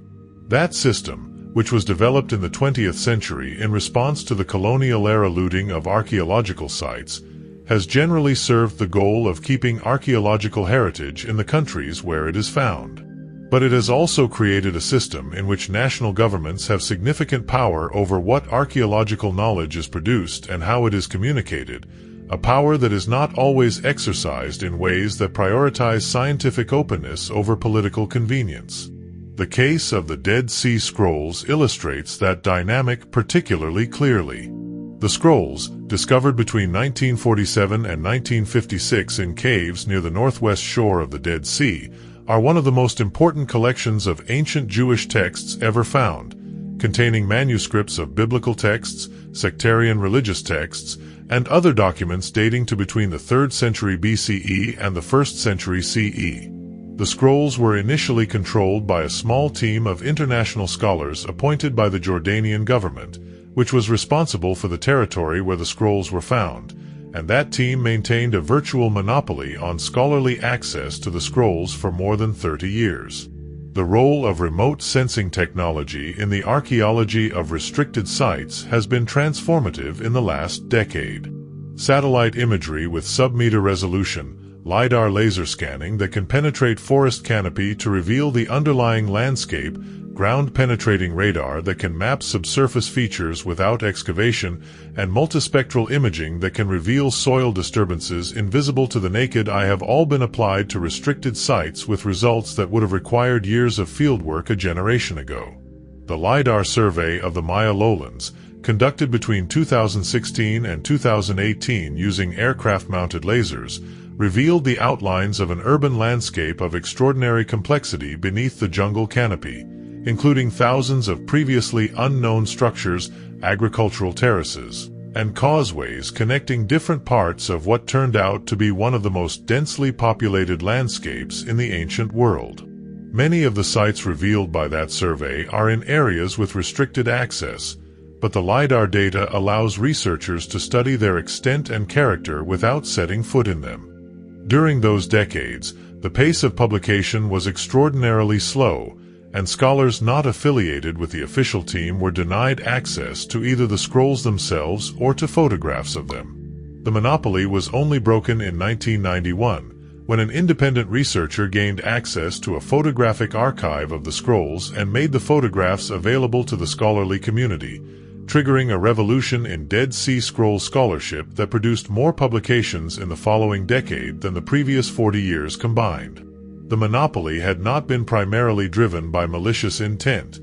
That system, which was developed in the 20th century in response to the colonial-era looting of archaeological sites, has generally served the goal of keeping archaeological heritage in the countries where it is found. But it has also created a system in which national governments have significant power over what archaeological knowledge is produced and how it is communicated, a power that is not always exercised in ways that prioritize scientific openness over political convenience. The case of the Dead Sea Scrolls illustrates that dynamic particularly clearly. The scrolls, discovered between 1947 and 1956 in caves near the northwest shore of the Dead Sea, are one of the most important collections of ancient Jewish texts ever found, containing manuscripts of biblical texts, sectarian religious texts, and other documents dating to between the 3rd century BCE and the 1st century CE. The scrolls were initially controlled by a small team of international scholars appointed by the Jordanian government, which was responsible for the territory where the scrolls were found, and that team maintained a virtual monopoly on scholarly access to the scrolls for more than 30 years. The role of remote sensing technology in the archaeology of restricted sites has been transformative in the last decade. Satellite imagery with sub-meter resolution, LiDAR laser scanning that can penetrate forest canopy to reveal the underlying landscape, ground-penetrating radar that can map subsurface features without excavation, and multispectral imaging that can reveal soil disturbances invisible to the naked eye have all been applied to restricted sites with results that would have required years of fieldwork a generation ago. The LiDAR survey of the Maya lowlands, conducted between 2016 and 2018 using aircraft-mounted lasers, revealed the outlines of an urban landscape of extraordinary complexity beneath the jungle canopy, including thousands of previously unknown structures, agricultural terraces, and causeways connecting different parts of what turned out to be one of the most densely populated landscapes in the ancient world. Many of the sites revealed by that survey are in areas with restricted access, but the LiDAR data allows researchers to study their extent and character without setting foot in them. During those decades, the pace of publication was extraordinarily slow, and scholars not affiliated with the official team were denied access to either the scrolls themselves or to photographs of them. The monopoly was only broken in 1991, when an independent researcher gained access to a photographic archive of the scrolls and made the photographs available to the scholarly community, triggering a revolution in Dead Sea Scrolls scholarship that produced more publications in the following decade than the previous 40 years combined. The monopoly had not been primarily driven by malicious intent.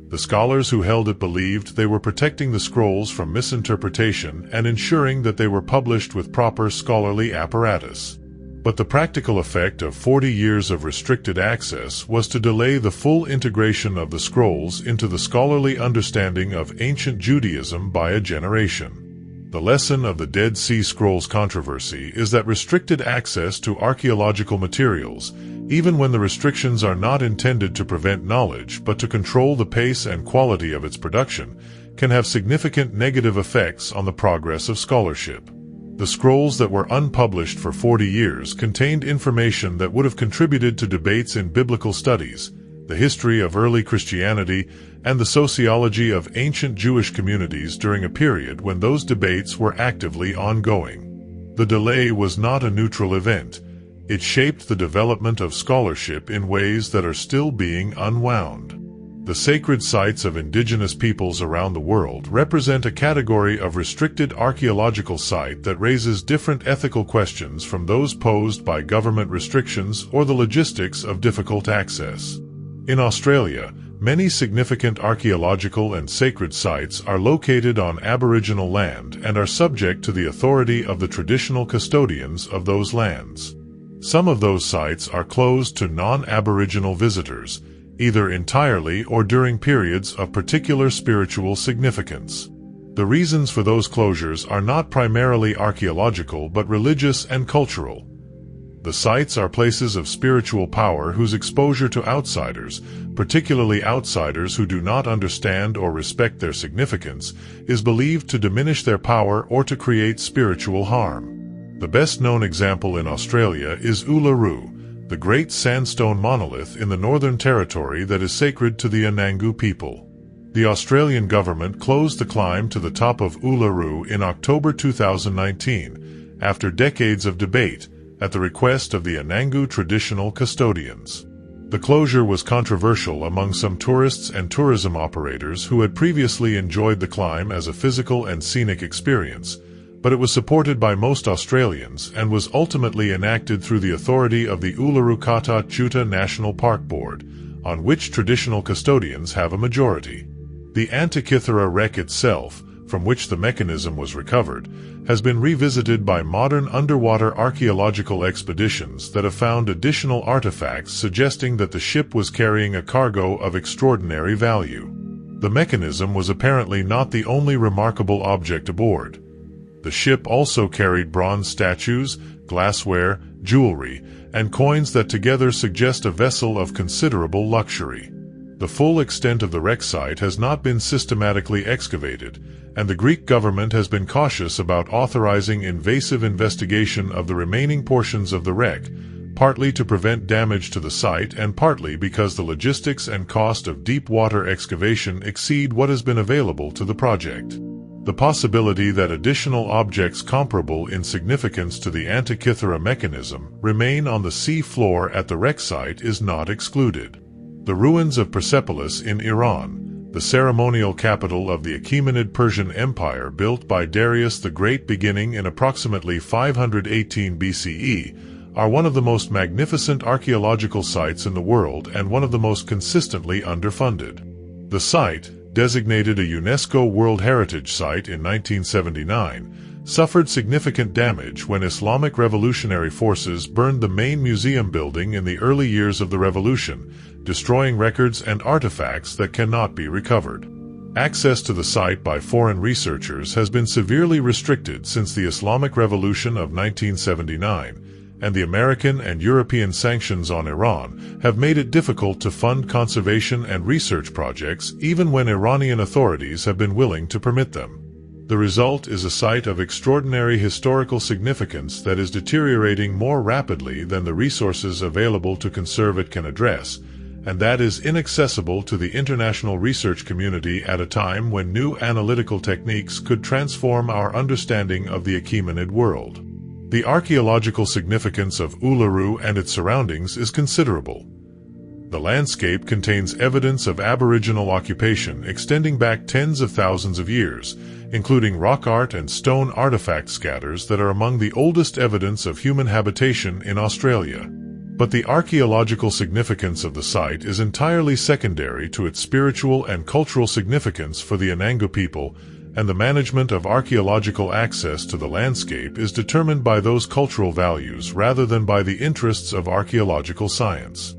The scholars who held it believed they were protecting the scrolls from misinterpretation and ensuring that they were published with proper scholarly apparatus. But the practical effect of 40 years of restricted access was to delay the full integration of the scrolls into the scholarly understanding of ancient Judaism by a generation. The lesson of the Dead Sea Scrolls controversy is that restricted access to archaeological materials, even when the restrictions are not intended to prevent knowledge but to control the pace and quality of its production, can have significant negative effects on the progress of scholarship. The scrolls that were unpublished for 40 years contained information that would have contributed to debates in biblical studies, the history of early Christianity, and the sociology of ancient Jewish communities during a period when those debates were actively ongoing. The delay was not a neutral event. It shaped the development of scholarship in ways that are still being unwound. The sacred sites of indigenous peoples around the world represent a category of restricted archaeological site that raises different ethical questions from those posed by government restrictions or the logistics of difficult access. In Australia, many significant archaeological and sacred sites are located on Aboriginal land and are subject to the authority of the traditional custodians of those lands. Some of those sites are closed to non-Aboriginal visitors, either entirely or during periods of particular spiritual significance. The reasons for those closures are not primarily archaeological but religious and cultural. The sites are places of spiritual power whose exposure to outsiders, particularly outsiders who do not understand or respect their significance, is believed to diminish their power or to create spiritual harm. The best-known example in Australia is Uluru, the great sandstone monolith in the Northern Territory that is sacred to the Anangu people. The Australian government closed the climb to the top of Uluru in October 2019, after decades of debate, at the request of the Anangu traditional custodians. The closure was controversial among some tourists and tourism operators who had previously enjoyed the climb as a physical and scenic experience, but it was supported by most Australians and was ultimately enacted through the authority of the Uluru Kata Tjuta National Park Board, on which traditional custodians have a majority. The Antikythera wreck itself, from which the mechanism was recovered, has been revisited by modern underwater archaeological expeditions that have found additional artifacts suggesting that the ship was carrying a cargo of extraordinary value. The mechanism was apparently not the only remarkable object aboard. The ship also carried bronze statues, glassware, jewelry, and coins that together suggest a vessel of considerable luxury. The full extent of the wreck site has not been systematically excavated, and the Greek government has been cautious about authorizing invasive investigation of the remaining portions of the wreck, partly to prevent damage to the site and partly because the logistics and cost of deep water excavation exceed what has been available to the project. The possibility that additional objects comparable in significance to the Antikythera mechanism remain on the sea floor at the wreck site is not excluded. The ruins of Persepolis in Iran, the ceremonial capital of the Achaemenid Persian Empire built by Darius the Great beginning in approximately 518 BCE, are one of the most magnificent archaeological sites in the world and one of the most consistently underfunded. The site, designated a UNESCO World Heritage Site in 1979, suffered significant damage when Islamic revolutionary forces burned the main museum building in the early years of the revolution, destroying records and artifacts that cannot be recovered. Access to the site by foreign researchers has been severely restricted since the Islamic Revolution of 1979, and the American and European sanctions on Iran have made it difficult to fund conservation and research projects even when Iranian authorities have been willing to permit them. The result is a site of extraordinary historical significance that is deteriorating more rapidly than the resources available to conserve it can address, and that is inaccessible to the international research community at a time when new analytical techniques could transform our understanding of the Achaemenid world. The archaeological significance of Uluru and its surroundings is considerable. The landscape contains evidence of Aboriginal occupation extending back tens of thousands of years, including rock art and stone artifact scatters that are among the oldest evidence of human habitation in Australia. But the archaeological significance of the site is entirely secondary to its spiritual and cultural significance for the Anangu people, and the management of archaeological access to the landscape is determined by those cultural values rather than by the interests of archaeological science.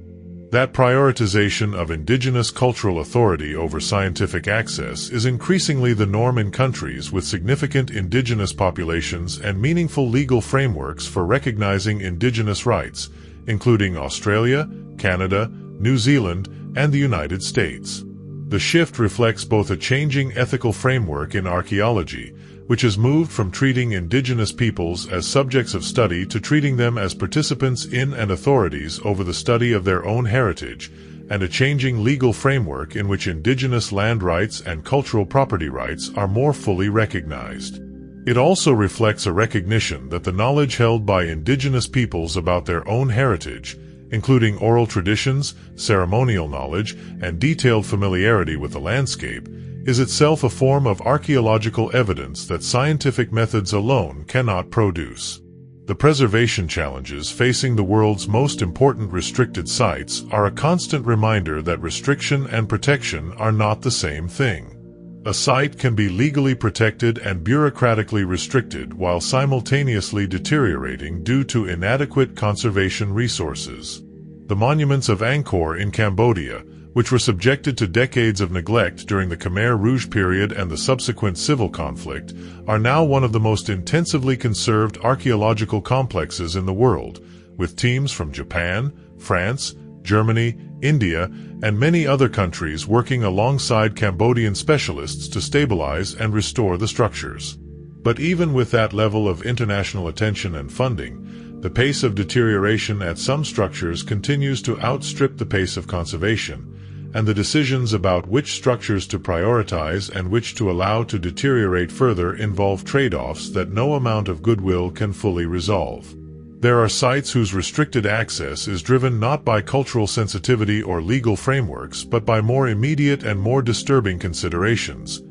That prioritization of indigenous cultural authority over scientific access is increasingly the norm in countries with significant indigenous populations and meaningful legal frameworks for recognizing indigenous rights, including Australia, Canada, New Zealand, and the United States. The shift reflects both a changing ethical framework in archaeology, which has moved from treating indigenous peoples as subjects of study to treating them as participants in and authorities over the study of their own heritage, and a changing legal framework in which indigenous land rights and cultural property rights are more fully recognized. It also reflects a recognition that the knowledge held by indigenous peoples about their own heritage, including oral traditions, ceremonial knowledge, and detailed familiarity with the landscape, is itself a form of archaeological evidence that scientific methods alone cannot produce. The preservation challenges facing the world's most important restricted sites are a constant reminder that restriction and protection are not the same thing. A site can be legally protected and bureaucratically restricted while simultaneously deteriorating due to inadequate conservation resources. The monuments of Angkor in Cambodia, which were subjected to decades of neglect during the Khmer Rouge period and the subsequent civil conflict, are now one of the most intensively conserved archaeological complexes in the world, with teams from Japan, France, Germany, India, and many other countries working alongside Cambodian specialists to stabilize and restore the structures. But even with that level of international attention and funding, the pace of deterioration at some structures continues to outstrip the pace of conservation, and the decisions about which structures to prioritize and which to allow to deteriorate further involve trade-offs that no amount of goodwill can fully resolve. There are sites whose restricted access is driven not by cultural sensitivity or legal frameworks but by more immediate and more disturbing considerations.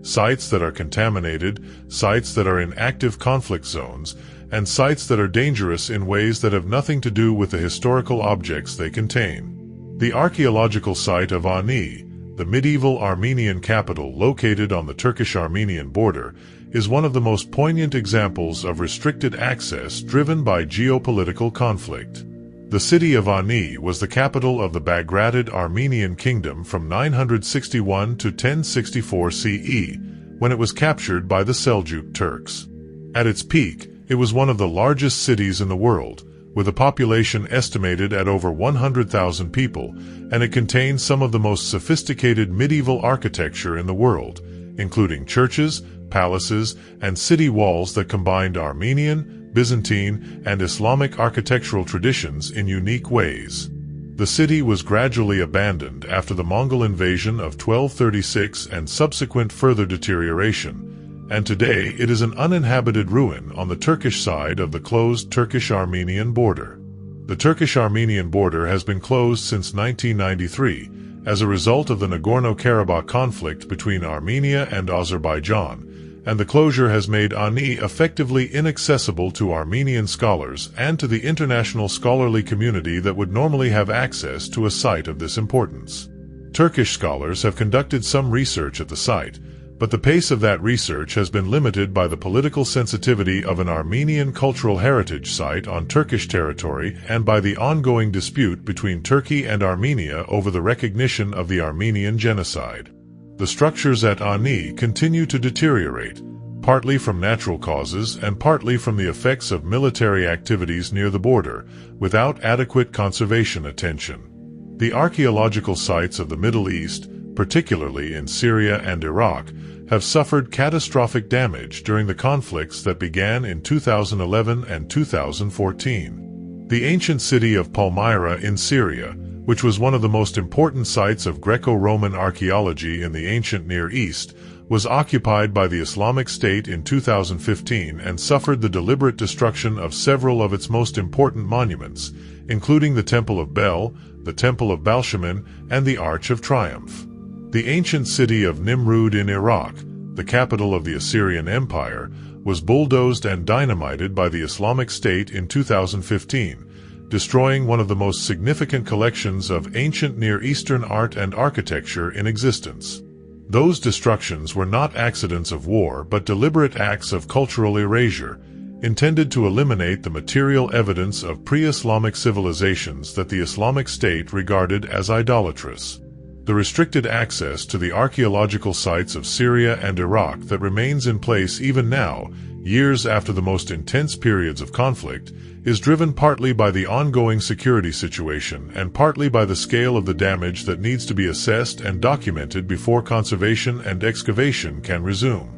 Sites that are contaminated, sites that are in active conflict zones, and sites that are dangerous in ways that have nothing to do with the historical objects they contain. The archaeological site of Ani, the medieval Armenian capital located on the Turkish-Armenian border, is one of the most poignant examples of restricted access driven by geopolitical conflict. The city of Ani was the capital of the Bagratid Armenian kingdom from 961 to 1064 CE, when it was captured by the Seljuk Turks. At its peak, it was one of the largest cities in the world, with a population estimated at over 100,000 people, and it contains some of the most sophisticated medieval architecture in the world, including churches, palaces, and city walls that combined Armenian, Byzantine, and Islamic architectural traditions in unique ways. The city was gradually abandoned after the Mongol invasion of 1236 and subsequent further deterioration, and today it is an uninhabited ruin on the Turkish side of the closed Turkish-Armenian border. The Turkish-Armenian border has been closed since 1993 as a result of the Nagorno-Karabakh conflict between Armenia and Azerbaijan, and the closure has made Ani effectively inaccessible to Armenian scholars and to the international scholarly community that would normally have access to a site of this importance. Turkish scholars have conducted some research at the site, but the pace of that research has been limited by the political sensitivity of an Armenian cultural heritage site on Turkish territory and by the ongoing dispute between Turkey and Armenia over the recognition of the Armenian genocide. The structures at Ani continue to deteriorate, partly from natural causes and partly from the effects of military activities near the border, without adequate conservation attention. The archaeological sites of the Middle East, particularly in Syria and Iraq, have suffered catastrophic damage during the conflicts that began in 2011 and 2014. The ancient city of Palmyra in Syria, which was one of the most important sites of Greco-Roman archaeology in the ancient Near East, was occupied by the Islamic State in 2015 and suffered the deliberate destruction of several of its most important monuments, including the Temple of Bel, the Temple of Balshamin, and the Arch of Triumph. The ancient city of Nimrud in Iraq, the capital of the Assyrian Empire, was bulldozed and dynamited by the Islamic State in 2015, destroying one of the most significant collections of ancient Near Eastern art and architecture in existence. Those destructions were not accidents of war but deliberate acts of cultural erasure, intended to eliminate the material evidence of pre-Islamic civilizations that the Islamic State regarded as idolatrous. The restricted access to the archaeological sites of Syria and Iraq that remains in place even now, years after the most intense periods of conflict, is driven partly by the ongoing security situation and partly by the scale of the damage that needs to be assessed and documented before conservation and excavation can resume.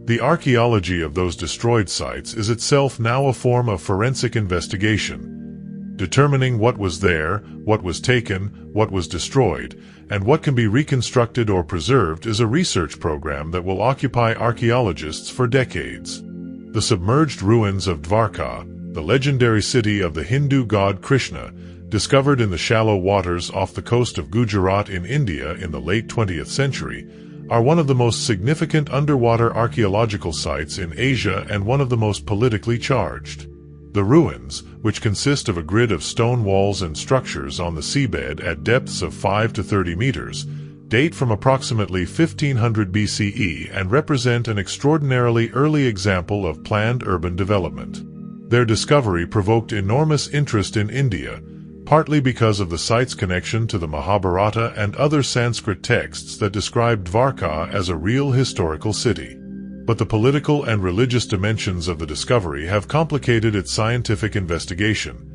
The archaeology of those destroyed sites is itself now a form of forensic investigation, determining what was there, what was taken, what was destroyed, and what can be reconstructed or preserved is a research program that will occupy archaeologists for decades. The submerged ruins of Dvarka, the legendary city of the Hindu god Krishna, discovered in the shallow waters off the coast of Gujarat in India in the late 20th century, are one of the most significant underwater archaeological sites in Asia and one of the most politically charged. The ruins, which consist of a grid of stone walls and structures on the seabed at depths of 5 to 30 meters, date from approximately 1500 BCE and represent an extraordinarily early example of planned urban development. Their discovery provoked enormous interest in India, partly because of the site's connection to the Mahabharata and other Sanskrit texts that describe Dvarka as a real historical city. But the political and religious dimensions of the discovery have complicated its scientific investigation.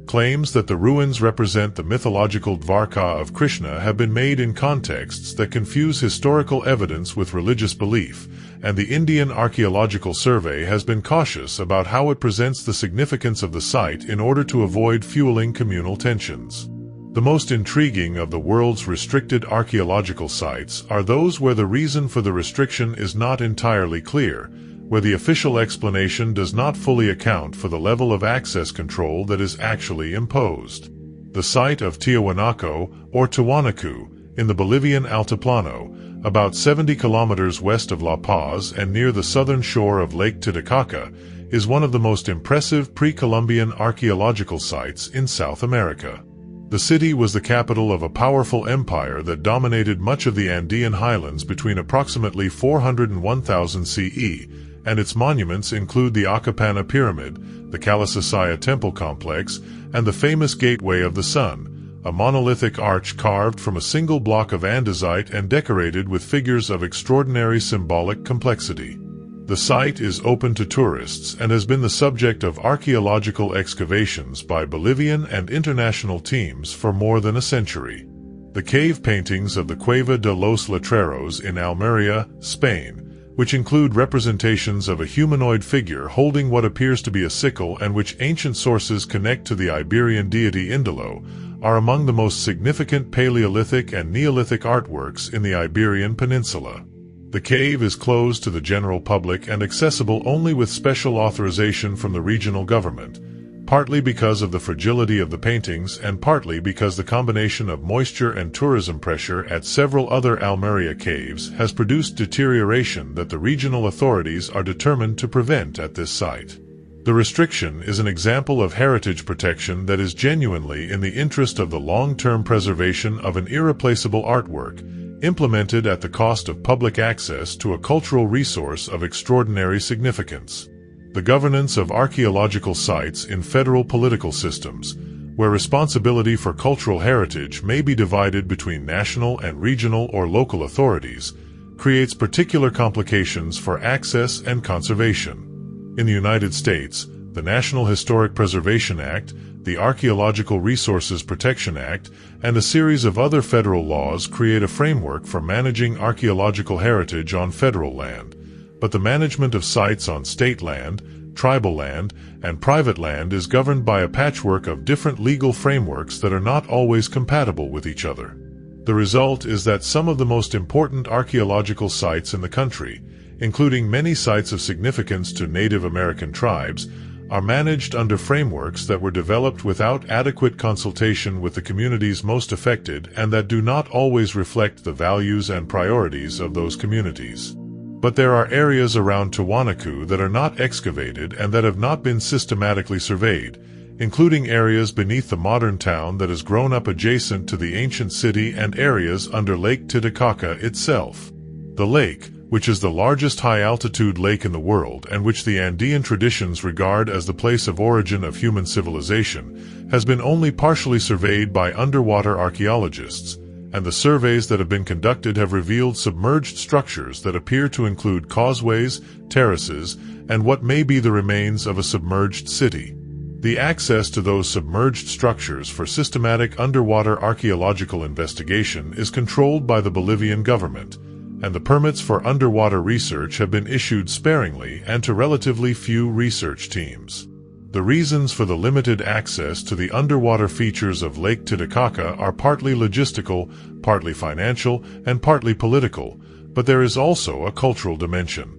Claims that the ruins represent the mythological Dvarka of Krishna have been made in contexts that confuse historical evidence with religious belief, and the Indian Archaeological Survey has been cautious about how it presents the significance of the site in order to avoid fueling communal tensions. The most intriguing of the world's restricted archaeological sites are those where the reason for the restriction is not entirely clear, where the official explanation does not fully account for the level of access control that is actually imposed. The site of Tiahuanaco, or Tiwanaku, in the Bolivian Altiplano, about 70 kilometers west of La Paz and near the southern shore of Lake Titicaca, is one of the most impressive pre-Columbian archaeological sites in South America. The city was the capital of a powerful empire that dominated much of the Andean highlands between approximately 400 and 1000 CE, and its monuments include the Acapana Pyramid, the Kalasasaya Temple Complex, and the famous Gateway of the Sun, a monolithic arch carved from a single block of andesite and decorated with figures of extraordinary symbolic complexity. The site is open to tourists and has been the subject of archaeological excavations by Bolivian and international teams for more than a century. The cave paintings of the Cueva de los Letreros in Almería, Spain, which include representations of a humanoid figure holding what appears to be a sickle and which ancient sources connect to the Iberian deity Indolo, are among the most significant Paleolithic and Neolithic artworks in the Iberian Peninsula. The cave is closed to the general public and accessible only with special authorization from the regional government, partly because of the fragility of the paintings and partly because the combination of moisture and tourism pressure at several other Almería caves has produced deterioration that the regional authorities are determined to prevent at this site. The restriction is an example of heritage protection that is genuinely in the interest of the long-term preservation of an irreplaceable artwork, implemented at the cost of public access to a cultural resource of extraordinary significance. The governance of archaeological sites in federal political systems, where responsibility for cultural heritage may be divided between national and regional or local authorities, creates particular complications for access and conservation. In the United States, the National Historic Preservation Act, the Archaeological Resources Protection Act, and a series of other federal laws create a framework for managing archaeological heritage on federal land. But the management of sites on state land, tribal land, and private land is governed by a patchwork of different legal frameworks that are not always compatible with each other. The result is that some of the most important archaeological sites in the country, including many sites of significance to Native American tribes, are managed under frameworks that were developed without adequate consultation with the communities most affected and that do not always reflect the values and priorities of those communities. But there are areas around Tiwanaku that are not excavated and that have not been systematically surveyed, including areas beneath the modern town that has grown up adjacent to the ancient city and areas under Lake Titicaca itself. The lake, which is the largest high-altitude lake in the world and which the Andean traditions regard as the place of origin of human civilization, has been only partially surveyed by underwater archaeologists, and the surveys that have been conducted have revealed submerged structures that appear to include causeways, terraces, and what may be the remains of a submerged city. The access to those submerged structures for systematic underwater archaeological investigation is controlled by the Bolivian government, and the permits for underwater research have been issued sparingly and to relatively few research teams. The reasons for the limited access to the underwater features of Lake Titicaca are partly logistical, partly financial, and partly political, but there is also a cultural dimension.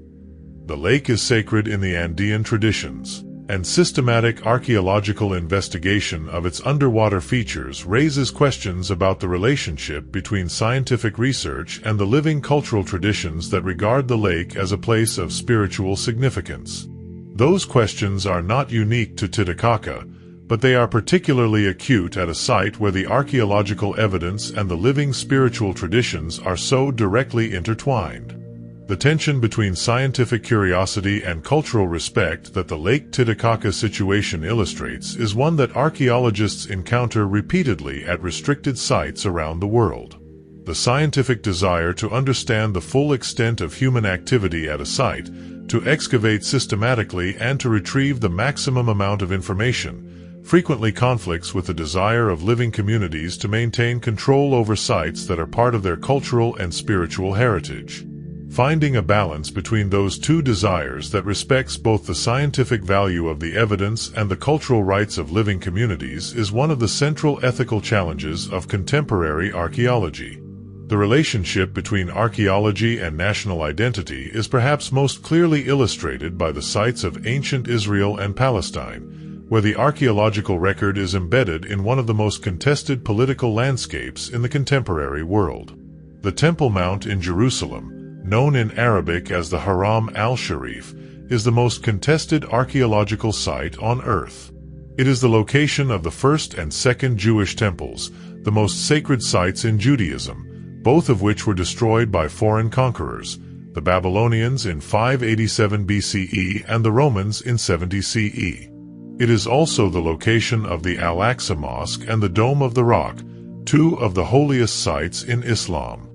The lake is sacred in the Andean traditions, and systematic archaeological investigation of its underwater features raises questions about the relationship between scientific research and the living cultural traditions that regard the lake as a place of spiritual significance. Those questions are not unique to Titicaca, but they are particularly acute at a site where the archaeological evidence and the living spiritual traditions are so directly intertwined. The tension between scientific curiosity and cultural respect that the Lake Titicaca situation illustrates is one that archaeologists encounter repeatedly at restricted sites around the world. The scientific desire to understand the full extent of human activity at a site, to excavate systematically and to retrieve the maximum amount of information, frequently conflicts with the desire of living communities to maintain control over sites that are part of their cultural and spiritual heritage. Finding a balance between those two desires that respects both the scientific value of the evidence and the cultural rights of living communities is one of the central ethical challenges of contemporary archaeology. The relationship between archaeology and national identity is perhaps most clearly illustrated by the sites of ancient Israel and Palestine, where the archaeological record is embedded in one of the most contested political landscapes in the contemporary world. The Temple Mount in Jerusalem, known in Arabic as the Haram al-Sharif, is the most contested archaeological site on Earth. It is the location of the first and second Jewish temples, the most sacred sites in Judaism, both of which were destroyed by foreign conquerors, the Babylonians in 587 BCE and the Romans in 70 CE. It is also the location of the Al-Aqsa Mosque and the Dome of the Rock, two of the holiest sites in Islam.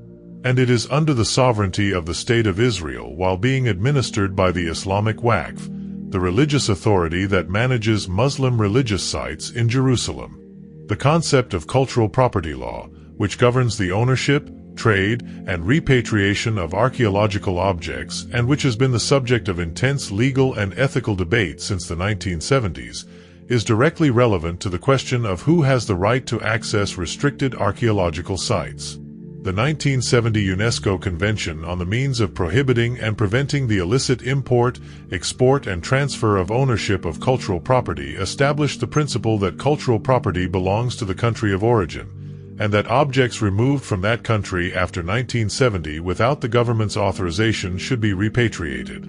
And it is under the sovereignty of the State of Israel while being administered by the Islamic Waqf, the religious authority that manages Muslim religious sites in Jerusalem. The concept of cultural property law, which governs the ownership, trade, and repatriation of archaeological objects and which has been the subject of intense legal and ethical debate since the 1970s, is directly relevant to the question of who has the right to access restricted archaeological sites. The 1970 UNESCO Convention on the Means of Prohibiting and Preventing the Illicit Import, Export, and Transfer of Ownership of Cultural Property established the principle that cultural property belongs to the country of origin, and that objects removed from that country after 1970 without the government's authorization should be repatriated.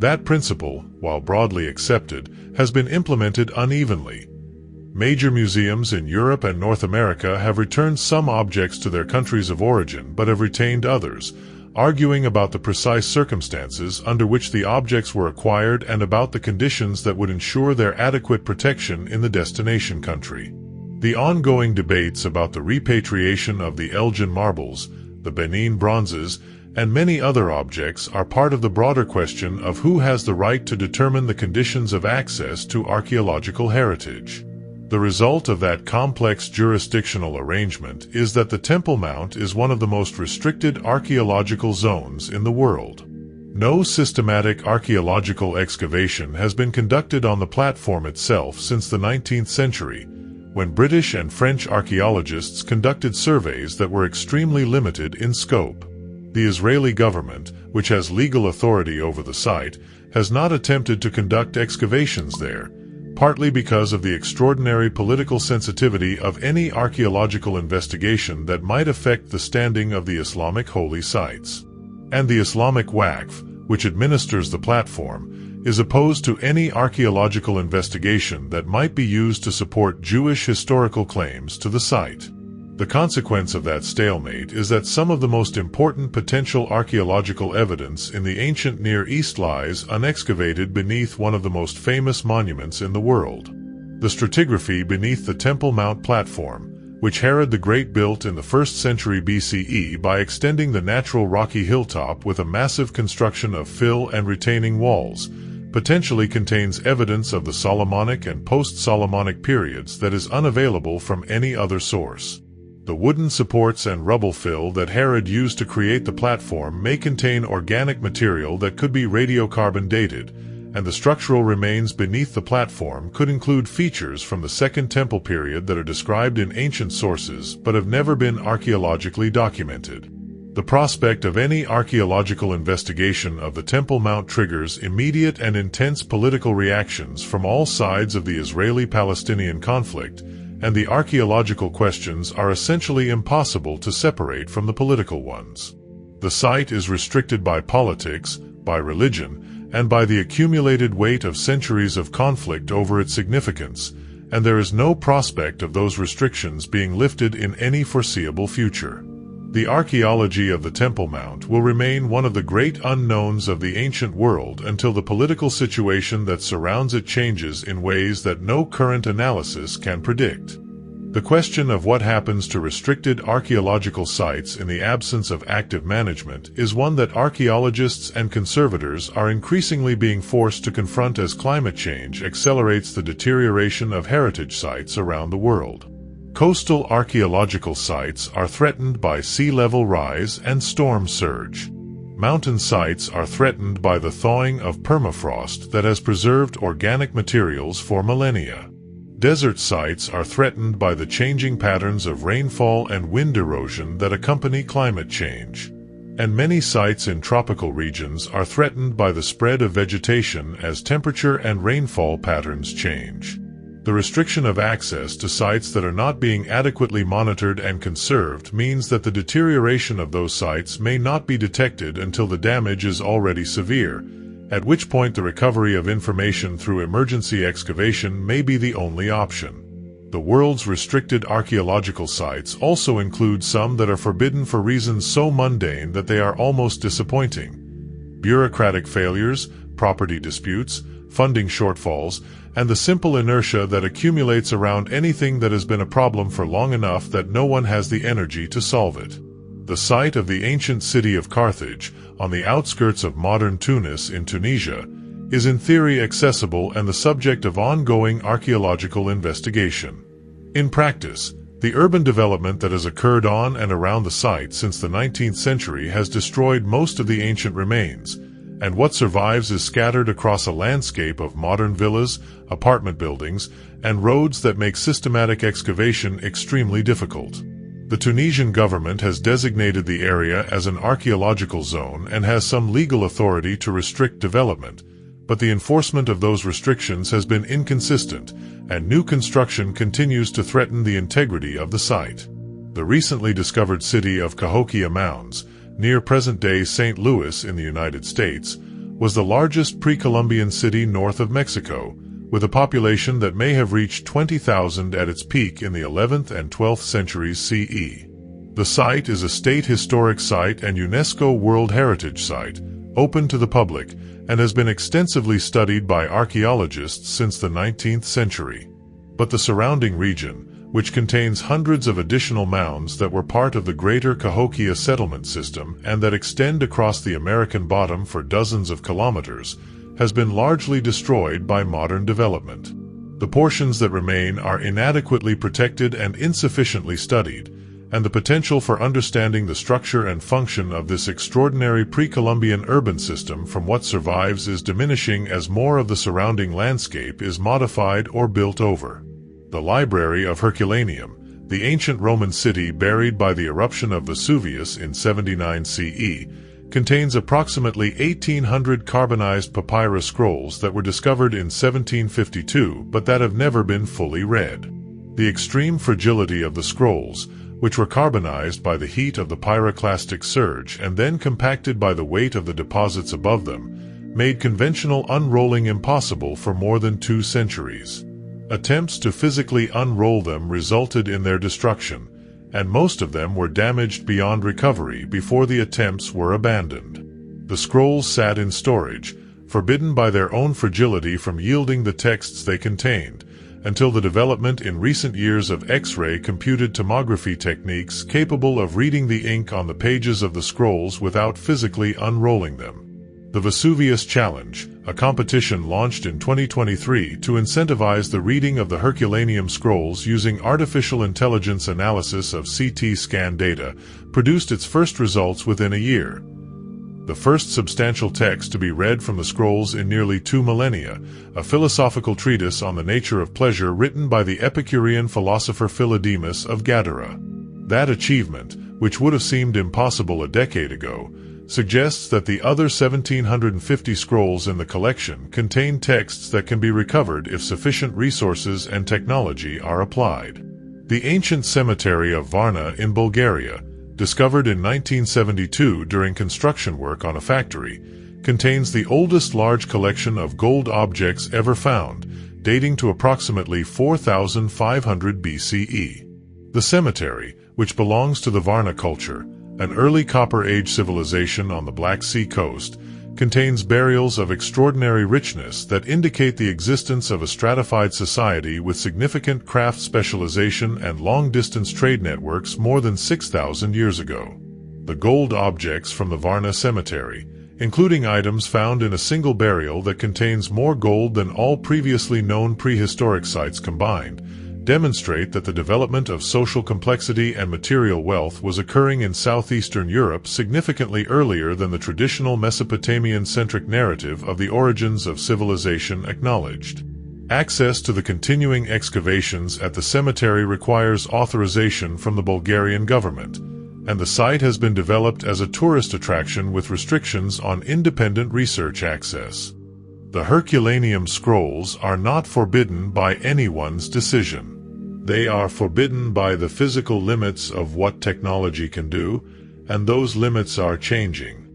That principle, while broadly accepted, has been implemented unevenly. Major museums in Europe and North America have returned some objects to their countries of origin but have retained others, arguing about the precise circumstances under which the objects were acquired and about the conditions that would ensure their adequate protection in the destination country. The ongoing debates about the repatriation of the Elgin marbles, the Benin bronzes, and many other objects are part of the broader question of who has the right to determine the conditions of access to archaeological heritage. The result of that complex jurisdictional arrangement is that the Temple Mount is one of the most restricted archaeological zones in the world. No systematic archaeological excavation has been conducted on the platform itself since the 19th century, when British and French archaeologists conducted surveys that were extremely limited in scope. The Israeli government, which has legal authority over the site, has not attempted to conduct excavations there, partly because of the extraordinary political sensitivity of any archaeological investigation that might affect the standing of the Islamic holy sites. And the Islamic Waqf, which administers the platform, is opposed to any archaeological investigation that might be used to support Jewish historical claims to the site. The consequence of that stalemate is that some of the most important potential archaeological evidence in the ancient Near East lies unexcavated beneath one of the most famous monuments in the world. The stratigraphy beneath the Temple Mount platform, which Herod the Great built in the 1st century BCE by extending the natural rocky hilltop with a massive construction of fill and retaining walls, potentially contains evidence of the Solomonic and post-Solomonic periods that is unavailable from any other source. The wooden supports and rubble fill that Herod used to create the platform may contain organic material that could be radiocarbon dated, and the structural remains beneath the platform could include features from the Second Temple period that are described in ancient sources but have never been archaeologically documented. The prospect of any archaeological investigation of the Temple Mount triggers immediate and intense political reactions from all sides of the Israeli-Palestinian conflict, and the archaeological questions are essentially impossible to separate from the political ones. The site is restricted by politics, by religion, and by the accumulated weight of centuries of conflict over its significance, and there is no prospect of those restrictions being lifted in any foreseeable future. The archaeology of the Temple Mount will remain one of the great unknowns of the ancient world until the political situation that surrounds it changes in ways that no current analysis can predict. The question of what happens to restricted archaeological sites in the absence of active management is one that archaeologists and conservators are increasingly being forced to confront as climate change accelerates the deterioration of heritage sites around the world. Coastal archaeological sites are threatened by sea level rise and storm surge. Mountain sites are threatened by the thawing of permafrost that has preserved organic materials for millennia. Desert sites are threatened by the changing patterns of rainfall and wind erosion that accompany climate change. And many sites in tropical regions are threatened by the spread of vegetation as temperature and rainfall patterns change. The restriction of access to sites that are not being adequately monitored and conserved means that the deterioration of those sites may not be detected until the damage is already severe, at which point the recovery of information through emergency excavation may be the only option. The world's restricted archaeological sites also include some that are forbidden for reasons so mundane that they are almost disappointing. Bureaucratic failures, property disputes, funding shortfalls, and the simple inertia that accumulates around anything that has been a problem for long enough that no one has the energy to solve it. The site of the ancient city of Carthage, on the outskirts of modern Tunis in Tunisia, is in theory accessible and the subject of ongoing archaeological investigation. In practice, the urban development that has occurred on and around the site since the 19th century has destroyed most of the ancient remains, and what survives is scattered across a landscape of modern villas, apartment buildings, and roads that make systematic excavation extremely difficult. The Tunisian government has designated the area as an archaeological zone and has some legal authority to restrict development, but the enforcement of those restrictions has been inconsistent, and new construction continues to threaten the integrity of the site. The recently discovered city of Cahokia Mounds, near present-day St. Louis in the United States, was the largest pre-Columbian city north of Mexico, with a population that may have reached 20,000 at its peak in the 11th and 12th centuries CE. The site is a state historic site and UNESCO World Heritage Site, open to the public, and has been extensively studied by archaeologists since the 19th century. But the surrounding region, which contains hundreds of additional mounds that were part of the Greater Cahokia settlement system and that extend across the American bottom for dozens of kilometers, has been largely destroyed by modern development. The portions that remain are inadequately protected and insufficiently studied, and the potential for understanding the structure and function of this extraordinary pre-Columbian urban system from what survives is diminishing as more of the surrounding landscape is modified or built over. The Library of Herculaneum, the ancient Roman city buried by the eruption of Vesuvius in 79 CE, contains approximately 1,800 carbonized papyrus scrolls that were discovered in 1752 but that have never been fully read. The extreme fragility of the scrolls, which were carbonized by the heat of the pyroclastic surge and then compacted by the weight of the deposits above them, made conventional unrolling impossible for more than 2 centuries. Attempts to physically unroll them resulted in their destruction, and most of them were damaged beyond recovery before the attempts were abandoned. The scrolls sat in storage, forbidden by their own fragility from yielding the texts they contained, until the development in recent years of X-ray computed tomography techniques capable of reading the ink on the pages of the scrolls without physically unrolling them. The Vesuvius Challenge, a competition launched in 2023 to incentivize the reading of the Herculaneum scrolls using artificial intelligence analysis of CT scan data, produced its first results within a year. The first substantial text to be read from the scrolls in nearly 2 millennia, a philosophical treatise on the nature of pleasure written by the Epicurean philosopher Philodemus of Gadara. That achievement, which would have seemed impossible a decade ago, suggests that the other 1,750 scrolls in the collection contain texts that can be recovered if sufficient resources and technology are applied. The ancient cemetery of Varna in Bulgaria, discovered in 1972 during construction work on a factory, contains the oldest large collection of gold objects ever found, dating to approximately 4,500 BCE. The cemetery, which belongs to the Varna culture, an early Copper Age civilization on the Black Sea coast, contains burials of extraordinary richness that indicate the existence of a stratified society with significant craft specialization and long-distance trade networks more than 6,000 years ago. The gold objects from the Varna cemetery, including items found in a single burial that contains more gold than all previously known prehistoric sites combined, demonstrate that the development of social complexity and material wealth was occurring in southeastern Europe significantly earlier than the traditional Mesopotamian-centric narrative of the origins of civilization acknowledged. Access to the continuing excavations at the cemetery requires authorization from the Bulgarian government, and the site has been developed as a tourist attraction with restrictions on independent research access. The Herculaneum scrolls are not forbidden by anyone's decision. They are forbidden by the physical limits of what technology can do, and those limits are changing.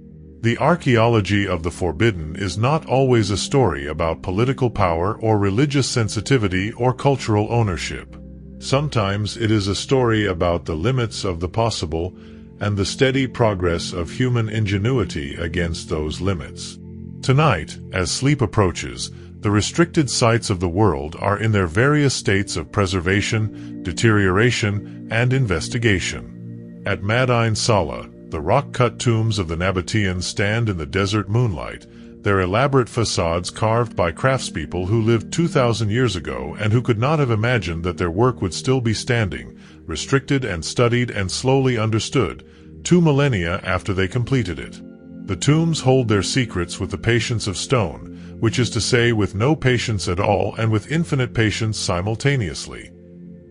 The archaeology of the forbidden is not always a story about political power or religious sensitivity or cultural ownership. Sometimes it is a story about the limits of the possible and the steady progress of human ingenuity against those limits. Tonight, as sleep approaches, the restricted sites of the world are in their various states of preservation, deterioration, and investigation. At Madain Sala, the rock-cut tombs of the Nabateans stand in the desert moonlight, their elaborate facades carved by craftspeople who lived 2,000 years ago and who could not have imagined that their work would still be standing, restricted and studied and slowly understood, 2 millennia after they completed it. The tombs hold their secrets with the patience of stone, which is to say with no patience at all and with infinite patience simultaneously.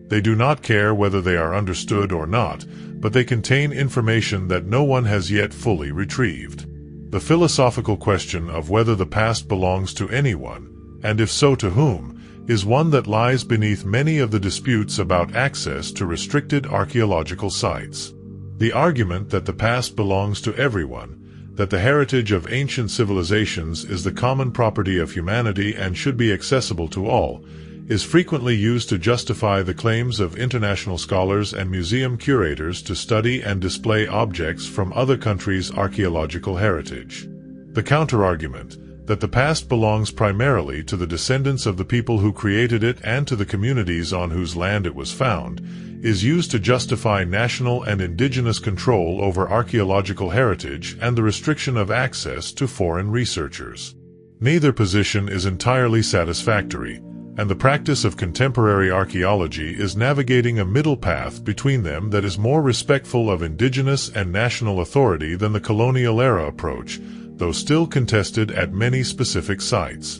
They do not care whether they are understood or not, but they contain information that no one has yet fully retrieved. The philosophical question of whether the past belongs to anyone, and if so to whom, is one that lies beneath many of the disputes about access to restricted archaeological sites. The argument that the past belongs to everyone, that the heritage of ancient civilizations is the common property of humanity and should be accessible to all, is frequently used to justify the claims of international scholars and museum curators to study and display objects from other countries' archaeological heritage. The counterargument, that the past belongs primarily to the descendants of the people who created it and to the communities on whose land it was found, is used to justify national and indigenous control over archaeological heritage and the restriction of access to foreign researchers. Neither position is entirely satisfactory, and the practice of contemporary archaeology is navigating a middle path between them that is more respectful of indigenous and national authority than the colonial-era approach, though still contested at many specific sites.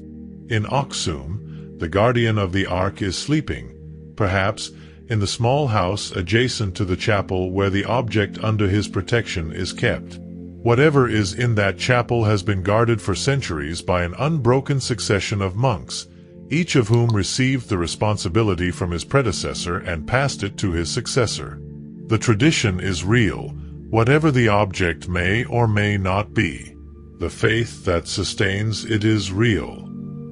In Aksum, the guardian of the Ark is sleeping, perhaps, in the small house adjacent to the chapel where the object under his protection is kept. Whatever is in that chapel has been guarded for centuries by an unbroken succession of monks, each of whom received the responsibility from his predecessor and passed it to his successor. The tradition is real, whatever the object may or may not be. The faith that sustains it is real.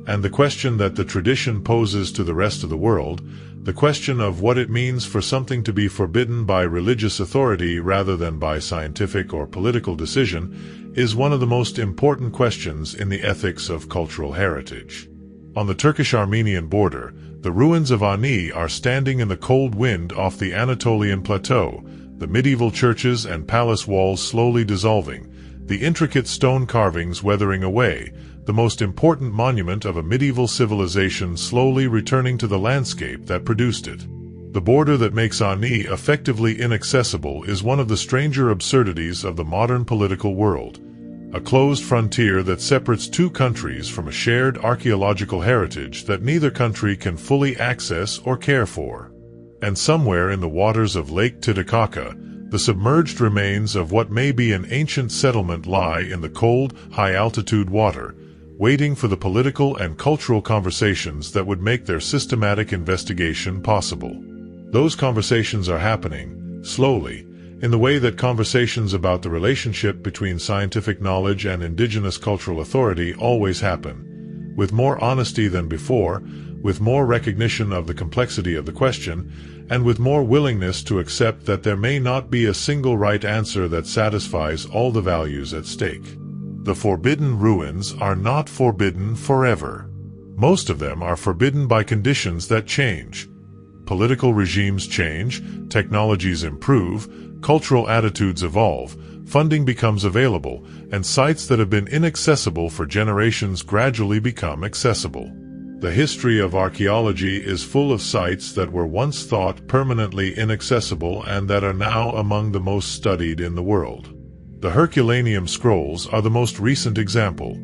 And the question that the tradition poses to the rest of the world, the question of what it means for something to be forbidden by religious authority rather than by scientific or political decision, is one of the most important questions in the ethics of cultural heritage. On the Turkish-Armenian border, the ruins of Ani are standing in the cold wind off the Anatolian plateau, the medieval churches and palace walls slowly dissolving, the intricate stone carvings weathering away, the most important monument of a medieval civilization slowly returning to the landscape that produced it. The border that makes Ani effectively inaccessible is one of the stranger absurdities of the modern political world. A closed frontier that separates two countries from a shared archaeological heritage that neither country can fully access or care for. And somewhere in the waters of Lake Titicaca, the submerged remains of what may be an ancient settlement lie in the cold, high-altitude water, waiting for the political and cultural conversations that would make their systematic investigation possible. Those conversations are happening, slowly, in the way that conversations about the relationship between scientific knowledge and indigenous cultural authority always happen, with more honesty than before, with more recognition of the complexity of the question, and with more willingness to accept that there may not be a single right answer that satisfies all the values at stake. The forbidden ruins are not forbidden forever. Most of them are forbidden by conditions that change. Political regimes change, technologies improve, cultural attitudes evolve, funding becomes available, and sites that have been inaccessible for generations gradually become accessible. The history of archaeology is full of sites that were once thought permanently inaccessible and that are now among the most studied in the world. The Herculaneum scrolls are the most recent example.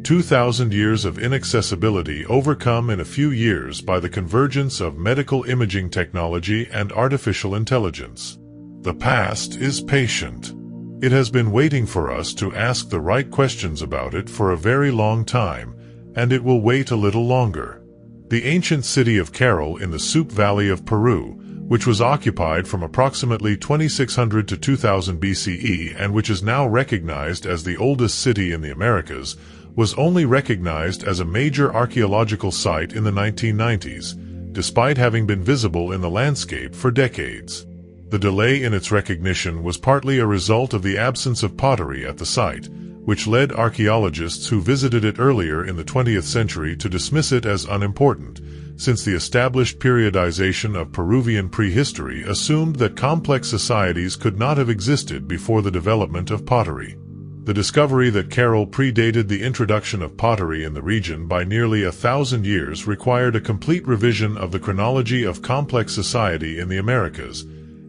2,000 years of inaccessibility overcome in a few years by the convergence of medical imaging technology and artificial intelligence. The past is patient. It has been waiting for us to ask the right questions about it for a very long time, and it will wait a little longer. The ancient city of Caral in the Supe Valley of Peru, which was occupied from approximately 2600 to 2000 BCE and which is now recognized as the oldest city in the Americas, was only recognized as a major archaeological site in the 1990s, despite having been visible in the landscape for decades. The delay in its recognition was partly a result of the absence of pottery at the site, which led archaeologists who visited it earlier in the 20th century to dismiss it as unimportant, since the established periodization of Peruvian prehistory assumed that complex societies could not have existed before the development of pottery. The discovery that Caral predated the introduction of pottery in the region by nearly 1,000 years required a complete revision of the chronology of complex society in the Americas,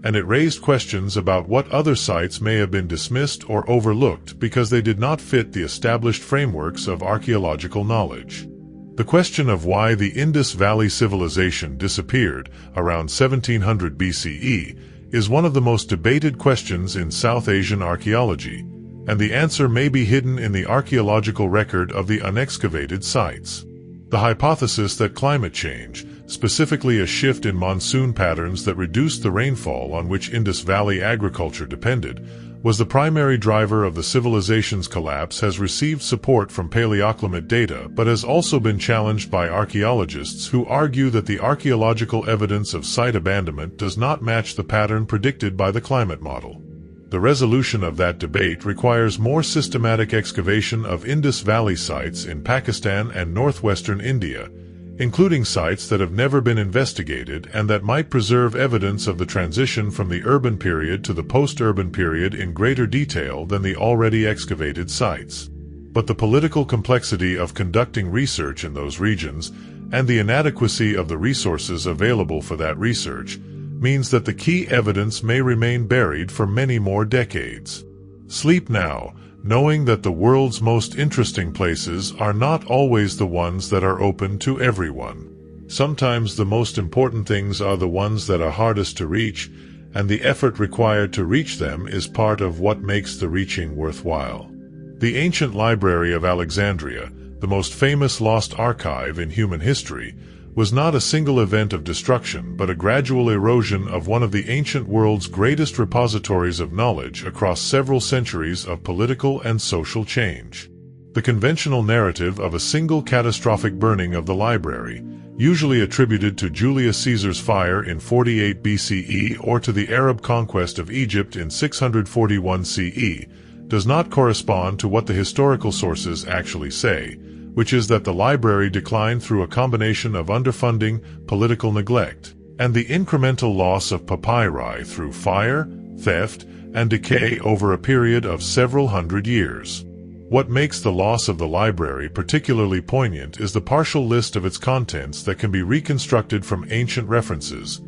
and it raised questions about what other sites may have been dismissed or overlooked because they did not fit the established frameworks of archaeological knowledge. The question of why the Indus Valley Civilization disappeared around 1700 BCE is one of the most debated questions in South Asian archaeology, and the answer may be hidden in the archaeological record of the unexcavated sites. The hypothesis that climate change, specifically a shift in monsoon patterns that reduced the rainfall on which Indus Valley agriculture depended, was the primary driver of the civilization's collapse has received support from paleoclimate data but has also been challenged by archaeologists who argue that the archaeological evidence of site abandonment does not match the pattern predicted by the climate model. The resolution of that debate requires more systematic excavation of Indus Valley sites in Pakistan and northwestern India, including sites that have never been investigated and that might preserve evidence of the transition from the urban period to the post-urban period in greater detail than the already excavated sites. But the political complexity of conducting research in those regions and the inadequacy of the resources available for that research means that the key evidence may remain buried for many more decades. Sleep now, knowing that the world's most interesting places are not always the ones that are open to everyone. Sometimes the most important things are the ones that are hardest to reach, and the effort required to reach them is part of what makes the reaching worthwhile. The ancient library of Alexandria, the most famous lost archive in human history, was not a single event of destruction but a gradual erosion of one of the ancient world's greatest repositories of knowledge across several centuries of political and social change. The conventional narrative of a single catastrophic burning of the library, usually attributed to Julius Caesar's fire in 48 BCE or to the Arab conquest of Egypt in 641 CE, does not correspond to what the historical sources actually say, which is that the library declined through a combination of underfunding, political neglect, and the incremental loss of papyri through fire, theft, and decay over a period of several hundred years. What makes the loss of the library particularly poignant is the partial list of its contents that can be reconstructed from ancient references,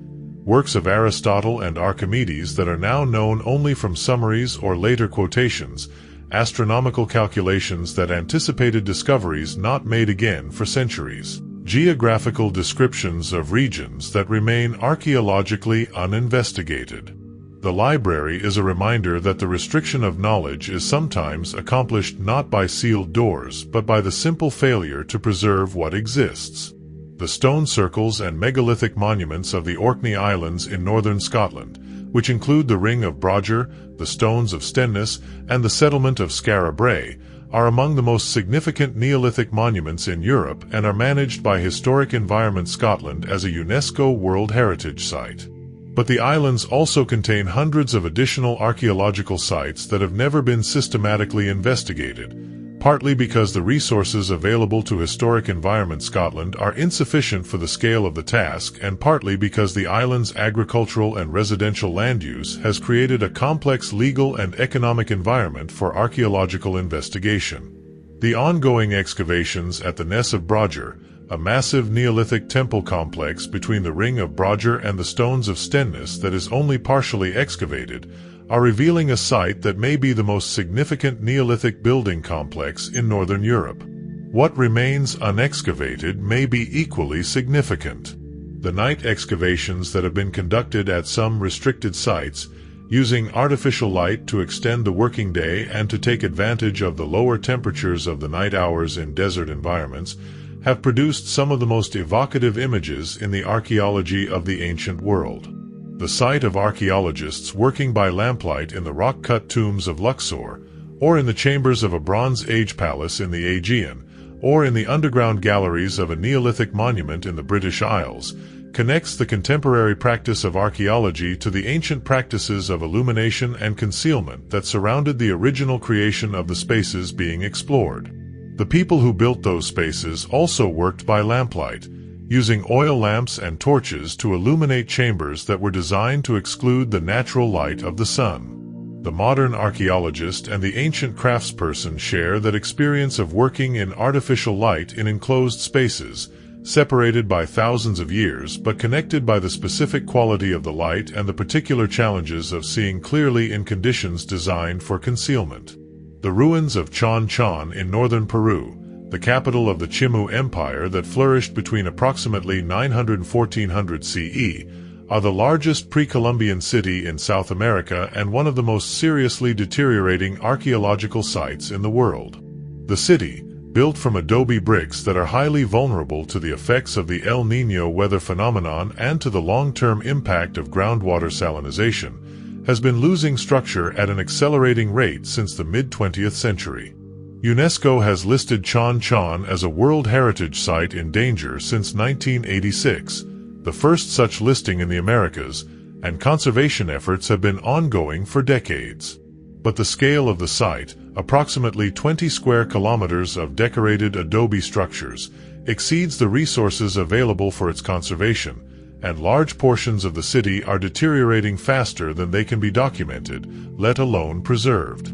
works of Aristotle and Archimedes that are now known only from summaries or later quotations, astronomical calculations that anticipated discoveries not made again for centuries, geographical descriptions of regions that remain archaeologically uninvestigated. The library is a reminder that the restriction of knowledge is sometimes accomplished not by sealed doors but by the simple failure to preserve what exists. The stone circles and megalithic monuments of the Orkney Islands in northern Scotland, which include the Ring of Brodger, the Stones of Stenness, and the settlement of Skara Brae, are among the most significant Neolithic monuments in Europe and are managed by Historic Environment Scotland as a UNESCO World Heritage Site. But the islands also contain hundreds of additional archaeological sites that have never been systematically investigated, partly because the resources available to Historic Environment Scotland are insufficient for the scale of the task and partly because the island's agricultural and residential land use has created a complex legal and economic environment for archaeological investigation. The ongoing excavations at the Ness of Brodger, a massive Neolithic temple complex between the Ring of Brodger and the Stones of Stenness that is only partially excavated, are revealing a site that may be the most significant Neolithic building complex in northern Europe. What remains unexcavated may be equally significant. The night excavations that have been conducted at some restricted sites, using artificial light to extend the working day and to take advantage of the lower temperatures of the night hours in desert environments, have produced some of the most evocative images in the archaeology of the ancient world. The sight of archaeologists working by lamplight in the rock-cut tombs of Luxor, or in the chambers of a Bronze Age palace in the Aegean, or in the underground galleries of a Neolithic monument in the British Isles, connects the contemporary practice of archaeology to the ancient practices of illumination and concealment that surrounded the original creation of the spaces being explored. The people who built those spaces also worked by lamplight, using oil lamps and torches to illuminate chambers that were designed to exclude the natural light of the sun. The modern archaeologist and the ancient craftsperson share that experience of working in artificial light in enclosed spaces, separated by thousands of years but connected by the specific quality of the light and the particular challenges of seeing clearly in conditions designed for concealment. The ruins of Chan Chan in northern Peru, the capital of the Chimu Empire that flourished between approximately 900 and 1400 CE, are the largest pre-Columbian city in South America and one of the most seriously deteriorating archaeological sites in the world. The city, built from adobe bricks that are highly vulnerable to the effects of the El Niño weather phenomenon and to the long-term impact of groundwater salinization, has been losing structure at an accelerating rate since the mid-20th century. UNESCO has listed Chan Chan as a World Heritage Site in danger since 1986, the first such listing in the Americas, and conservation efforts have been ongoing for decades. But the scale of the site, approximately 20 square kilometers of decorated adobe structures, exceeds the resources available for its conservation, and large portions of the city are deteriorating faster than they can be documented, let alone preserved.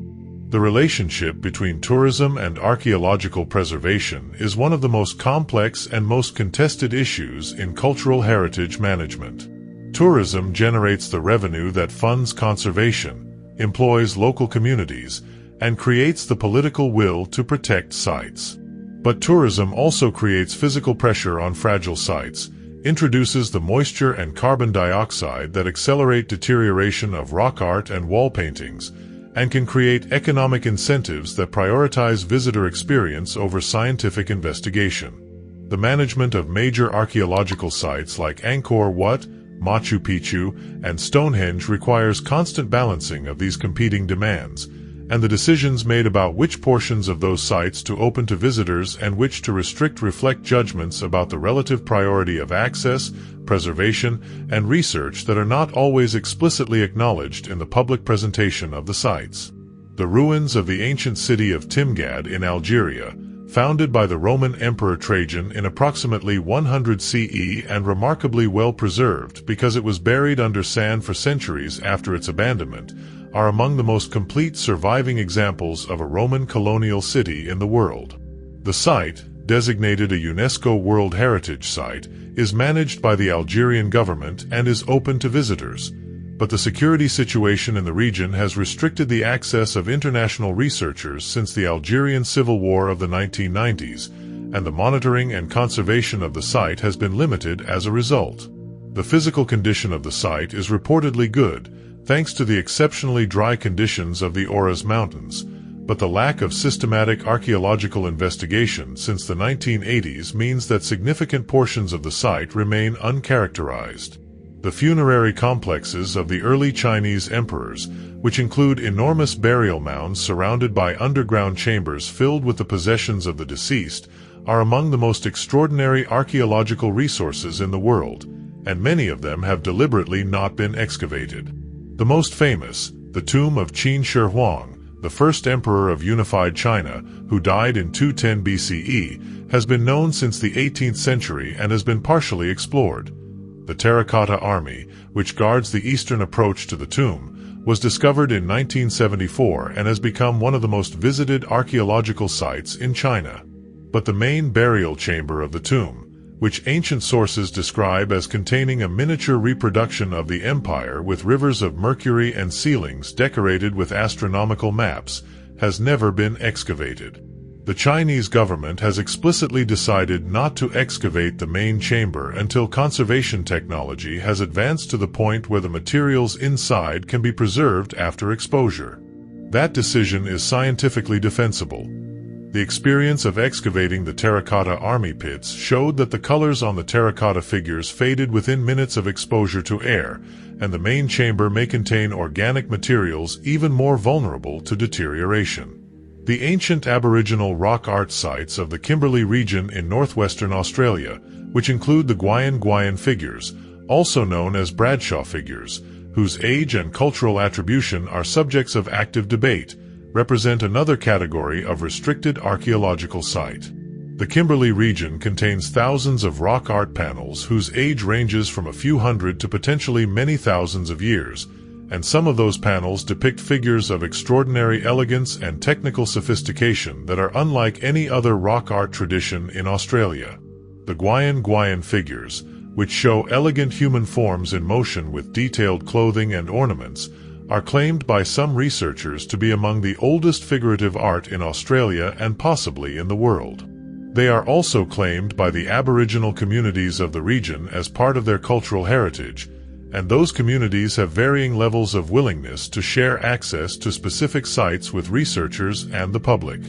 The relationship between tourism and archaeological preservation is one of the most complex and most contested issues in cultural heritage management. Tourism generates the revenue that funds conservation, employs local communities, and creates the political will to protect sites. But tourism also creates physical pressure on fragile sites, introduces the moisture and carbon dioxide that accelerate deterioration of rock art and wall paintings, and can create economic incentives that prioritize visitor experience over scientific investigation. The management of major archaeological sites like Angkor Wat, Machu Picchu, and Stonehenge requires constant balancing of these competing demands, and the decisions made about which portions of those sites to open to visitors and which to restrict reflect judgments about the relative priority of access, preservation, and research that are not always explicitly acknowledged in the public presentation of the sites. The ruins of the ancient city of Timgad in Algeria, founded by the Roman Emperor Trajan in approximately 100 CE and remarkably well preserved because it was buried under sand for centuries after its abandonment, are among the most complete surviving examples of a Roman colonial city in the world. The site, designated a UNESCO World Heritage Site, is managed by the Algerian government and is open to visitors, but the security situation in the region has restricted the access of international researchers since the Algerian Civil War of the 1990s, and the monitoring and conservation of the site has been limited as a result. The physical condition of the site is reportedly good, thanks to the exceptionally dry conditions of the Ouros Mountains, but the lack of systematic archaeological investigation since the 1980s means that significant portions of the site remain uncharacterized. The funerary complexes of the early Chinese emperors, which include enormous burial mounds surrounded by underground chambers filled with the possessions of the deceased, are among the most extraordinary archaeological resources in the world, and many of them have deliberately not been excavated. The most famous, the tomb of Qin Shi Huang, the first emperor of unified China, who died in 210 BCE, has been known since the 18th century and has been partially explored. The terracotta army, which guards the eastern approach to the tomb, was discovered in 1974 and has become one of the most visited archaeological sites in China. But the main burial chamber of the tomb, which ancient sources describe as containing a miniature reproduction of the empire with rivers of mercury and ceilings decorated with astronomical maps, has never been excavated. The Chinese government has explicitly decided not to excavate the main chamber until conservation technology has advanced to the point where the materials inside can be preserved after exposure. That decision is scientifically defensible. The experience of excavating the terracotta army pits showed that the colors on the terracotta figures faded within minutes of exposure to air, and the main chamber may contain organic materials even more vulnerable to deterioration. The ancient Aboriginal rock art sites of the Kimberley region in northwestern Australia, which include the Gwayan figures, also known as Bradshaw figures, whose age and cultural attribution are subjects of active debate, represent another category of restricted archaeological site. The Kimberley region contains thousands of rock art panels whose age ranges from a few hundred to potentially many thousands of years, and some of those panels depict figures of extraordinary elegance and technical sophistication that are unlike any other rock art tradition in Australia. The Gwayan figures, which show elegant human forms in motion with detailed clothing and ornaments, are claimed by some researchers to be among the oldest figurative art in Australia and possibly in the world. They are also claimed by the Aboriginal communities of the region as part of their cultural heritage, and those communities have varying levels of willingness to share access to specific sites with researchers and the public.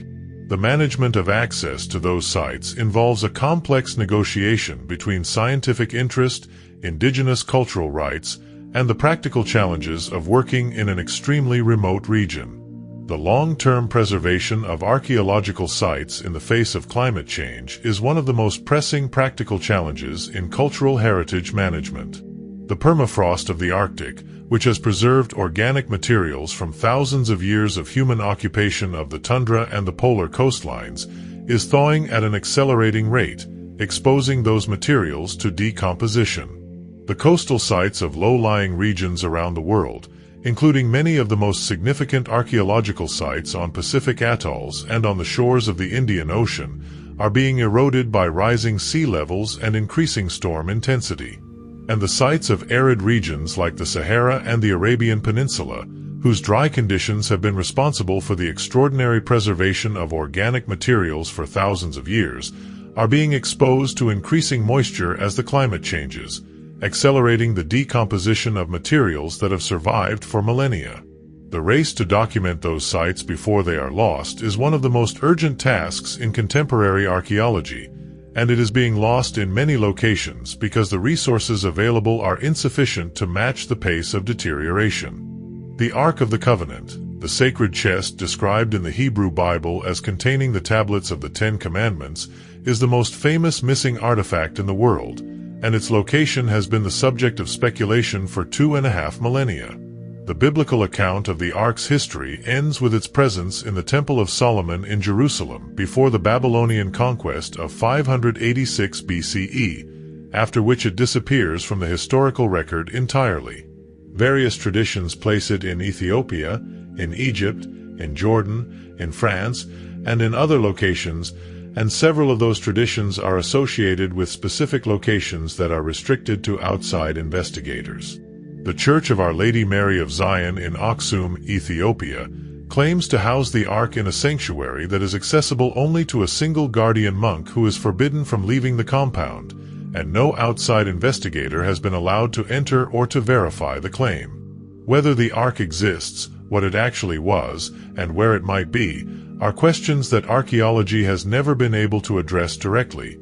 The management of access to those sites involves a complex negotiation between scientific interest, indigenous cultural rights, and the practical challenges of working in an extremely remote region. The long-term preservation of archaeological sites in the face of climate change is one of the most pressing practical challenges in cultural heritage management. The permafrost of the Arctic, which has preserved organic materials from thousands of years of human occupation of the tundra and the polar coastlines, is thawing at an accelerating rate, exposing those materials to decomposition. The coastal sites of low-lying regions around the world, including many of the most significant archaeological sites on Pacific atolls and on the shores of the Indian Ocean, are being eroded by rising sea levels and increasing storm intensity. And the sites of arid regions like the Sahara and the Arabian Peninsula, whose dry conditions have been responsible for the extraordinary preservation of organic materials for thousands of years, are being exposed to increasing moisture as the climate changes, accelerating the decomposition of materials that have survived for millennia. The race to document those sites before they are lost is one of the most urgent tasks in contemporary archaeology, and it is being lost in many locations because the resources available are insufficient to match the pace of deterioration. The Ark of the Covenant, the sacred chest described in the Hebrew Bible as containing the tablets of the Ten Commandments, is the most famous missing artifact in the world, and its location has been the subject of speculation for 2.5 millennia. The biblical account of the Ark's history ends with its presence in the Temple of Solomon in Jerusalem before the Babylonian conquest of 586 BCE, after which it disappears from the historical record entirely. Various traditions place it in Ethiopia, in Egypt, in Jordan, in France, and in other locations, and several of those traditions are associated with specific locations that are restricted to outside investigators. The Church of Our Lady Mary of Zion in Aksum, Ethiopia, claims to house the Ark in a sanctuary that is accessible only to a single guardian monk who is forbidden from leaving the compound, and no outside investigator has been allowed to enter or to verify the claim. Whether the Ark exists, what it actually was, and where it might be, are questions that archaeology has never been able to address directly,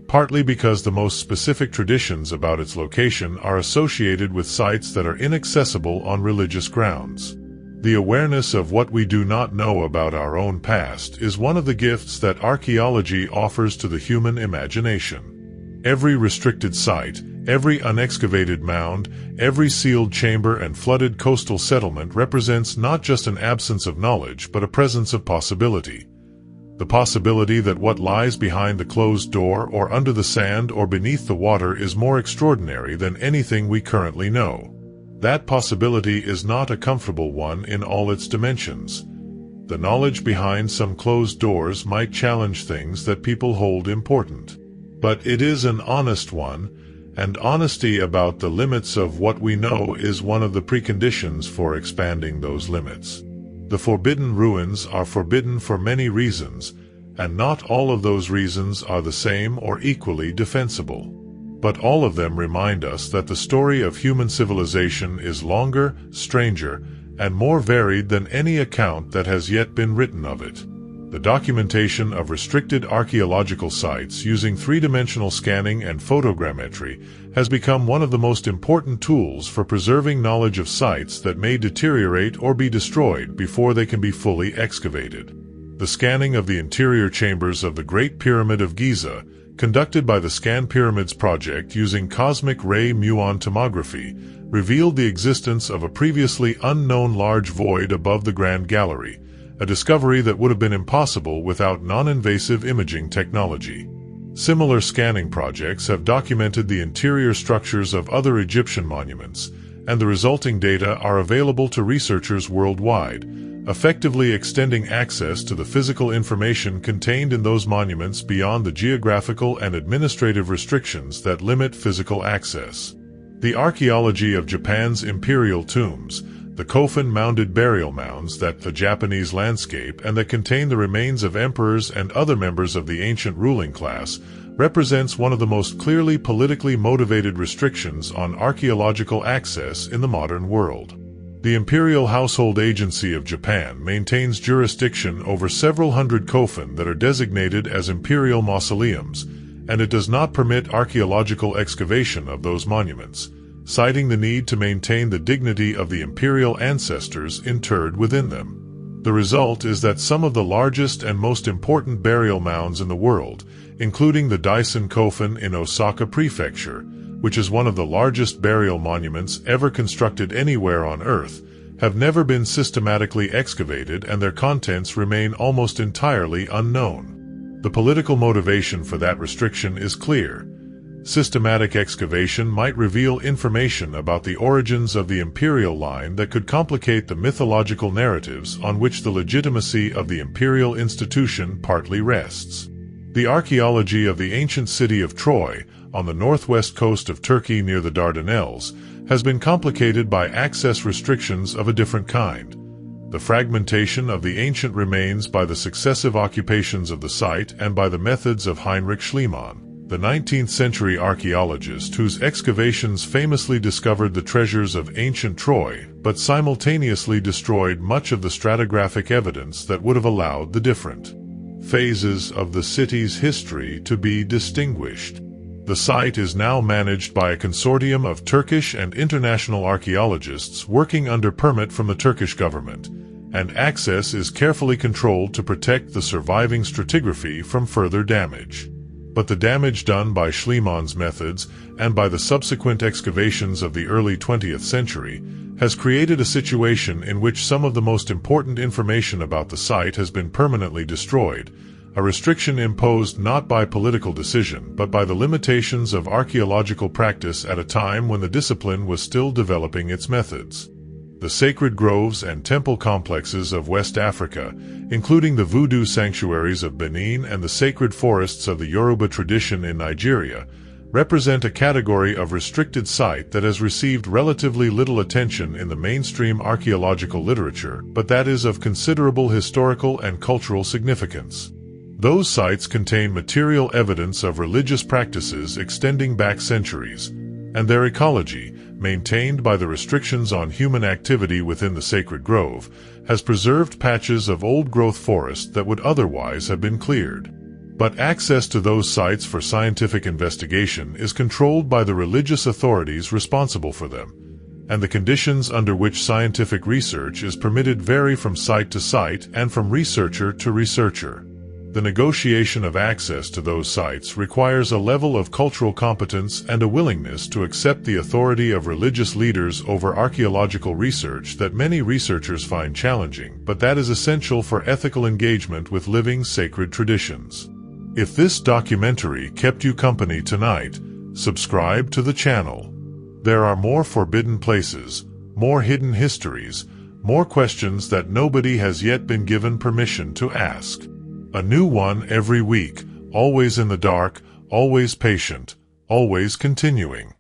partly because the most specific traditions about its location are associated with sites that are inaccessible on religious grounds. The awareness of what we do not know about our own past is one of the gifts that archaeology offers to the human imagination. Every restricted site, every unexcavated mound, every sealed chamber and flooded coastal settlement represents not just an absence of knowledge but a presence of possibility. The possibility that what lies behind the closed door or under the sand or beneath the water is more extraordinary than anything we currently know. That possibility is not a comfortable one in all its dimensions. The knowledge behind some closed doors might challenge things that people hold important. But it is an honest one, and honesty about the limits of what we know is one of the preconditions for expanding those limits. The forbidden ruins are forbidden for many reasons, and not all of those reasons are the same or equally defensible. But all of them remind us that the story of human civilization is longer, stranger, and more varied than any account that has yet been written of it. The documentation of restricted archaeological sites using three-dimensional scanning and photogrammetry has become one of the most important tools for preserving knowledge of sites that may deteriorate or be destroyed before they can be fully excavated. The scanning of the interior chambers of the Great Pyramid of Giza, conducted by the Scan Pyramids project using cosmic ray muon tomography, revealed the existence of a previously unknown large void above the Grand Gallery, a discovery that would have been impossible without non-invasive imaging technology. Similar scanning projects have documented the interior structures of other Egyptian monuments, and the resulting data are available to researchers worldwide, effectively extending access to the physical information contained in those monuments beyond the geographical and administrative restrictions that limit physical access. The archaeology of Japan's imperial tombs, the coffin-mounded burial mounds that the Japanese landscape and that contain the remains of emperors and other members of the ancient ruling class, represents one of the most clearly politically motivated restrictions on archaeological access in the modern world. The Imperial Household Agency of Japan maintains jurisdiction over several hundred coffin that are designated as imperial mausoleums, and it does not permit archaeological excavation of those monuments, citing the need to maintain the dignity of the imperial ancestors interred within them. The result is that some of the largest and most important burial mounds in the world, including the Daisen Coffin in Osaka Prefecture, which is one of the largest burial monuments ever constructed anywhere on Earth, have never been systematically excavated and their contents remain almost entirely unknown. The political motivation for that restriction is clear. Systematic excavation might reveal information about the origins of the imperial line that could complicate the mythological narratives on which the legitimacy of the imperial institution partly rests. The archaeology of the ancient city of Troy, on the northwest coast of Turkey near the Dardanelles, has been complicated by access restrictions of a different kind. The fragmentation of the ancient remains by the successive occupations of the site and by the methods of Heinrich Schliemann, the 19th-century archaeologist whose excavations famously discovered the treasures of ancient Troy, but simultaneously destroyed much of the stratigraphic evidence that would have allowed the different phases of the city's history to be distinguished. The site is now managed by a consortium of Turkish and international archaeologists working under permit from the Turkish government, and access is carefully controlled to protect the surviving stratigraphy from further damage. But the damage done by Schliemann's methods and by the subsequent excavations of the early 20th century has created a situation in which some of the most important information about the site has been permanently destroyed, a restriction imposed not by political decision but by the limitations of archaeological practice at a time when the discipline was still developing its methods. The sacred groves and temple complexes of West Africa, including the voodoo sanctuaries of Benin and the sacred forests of the Yoruba tradition in Nigeria, represent a category of restricted site that has received relatively little attention in the mainstream archaeological literature, but that is of considerable historical and cultural significance. Those sites contain material evidence of religious practices extending back centuries, and their ecology, maintained by the restrictions on human activity within the sacred grove, has preserved patches of old-growth forest that would otherwise have been cleared. But access to those sites for scientific investigation is controlled by the religious authorities responsible for them, and the conditions under which scientific research is permitted vary from site to site and from researcher to researcher. The negotiation of access to those sites requires a level of cultural competence and a willingness to accept the authority of religious leaders over archaeological research that many researchers find challenging, but that is essential for ethical engagement with living sacred traditions. If this documentary kept you company tonight, subscribe to the channel. There are more forbidden places, more hidden histories, more questions that nobody has yet been given permission to ask. A new one every week, always in the dark, always patient, always continuing.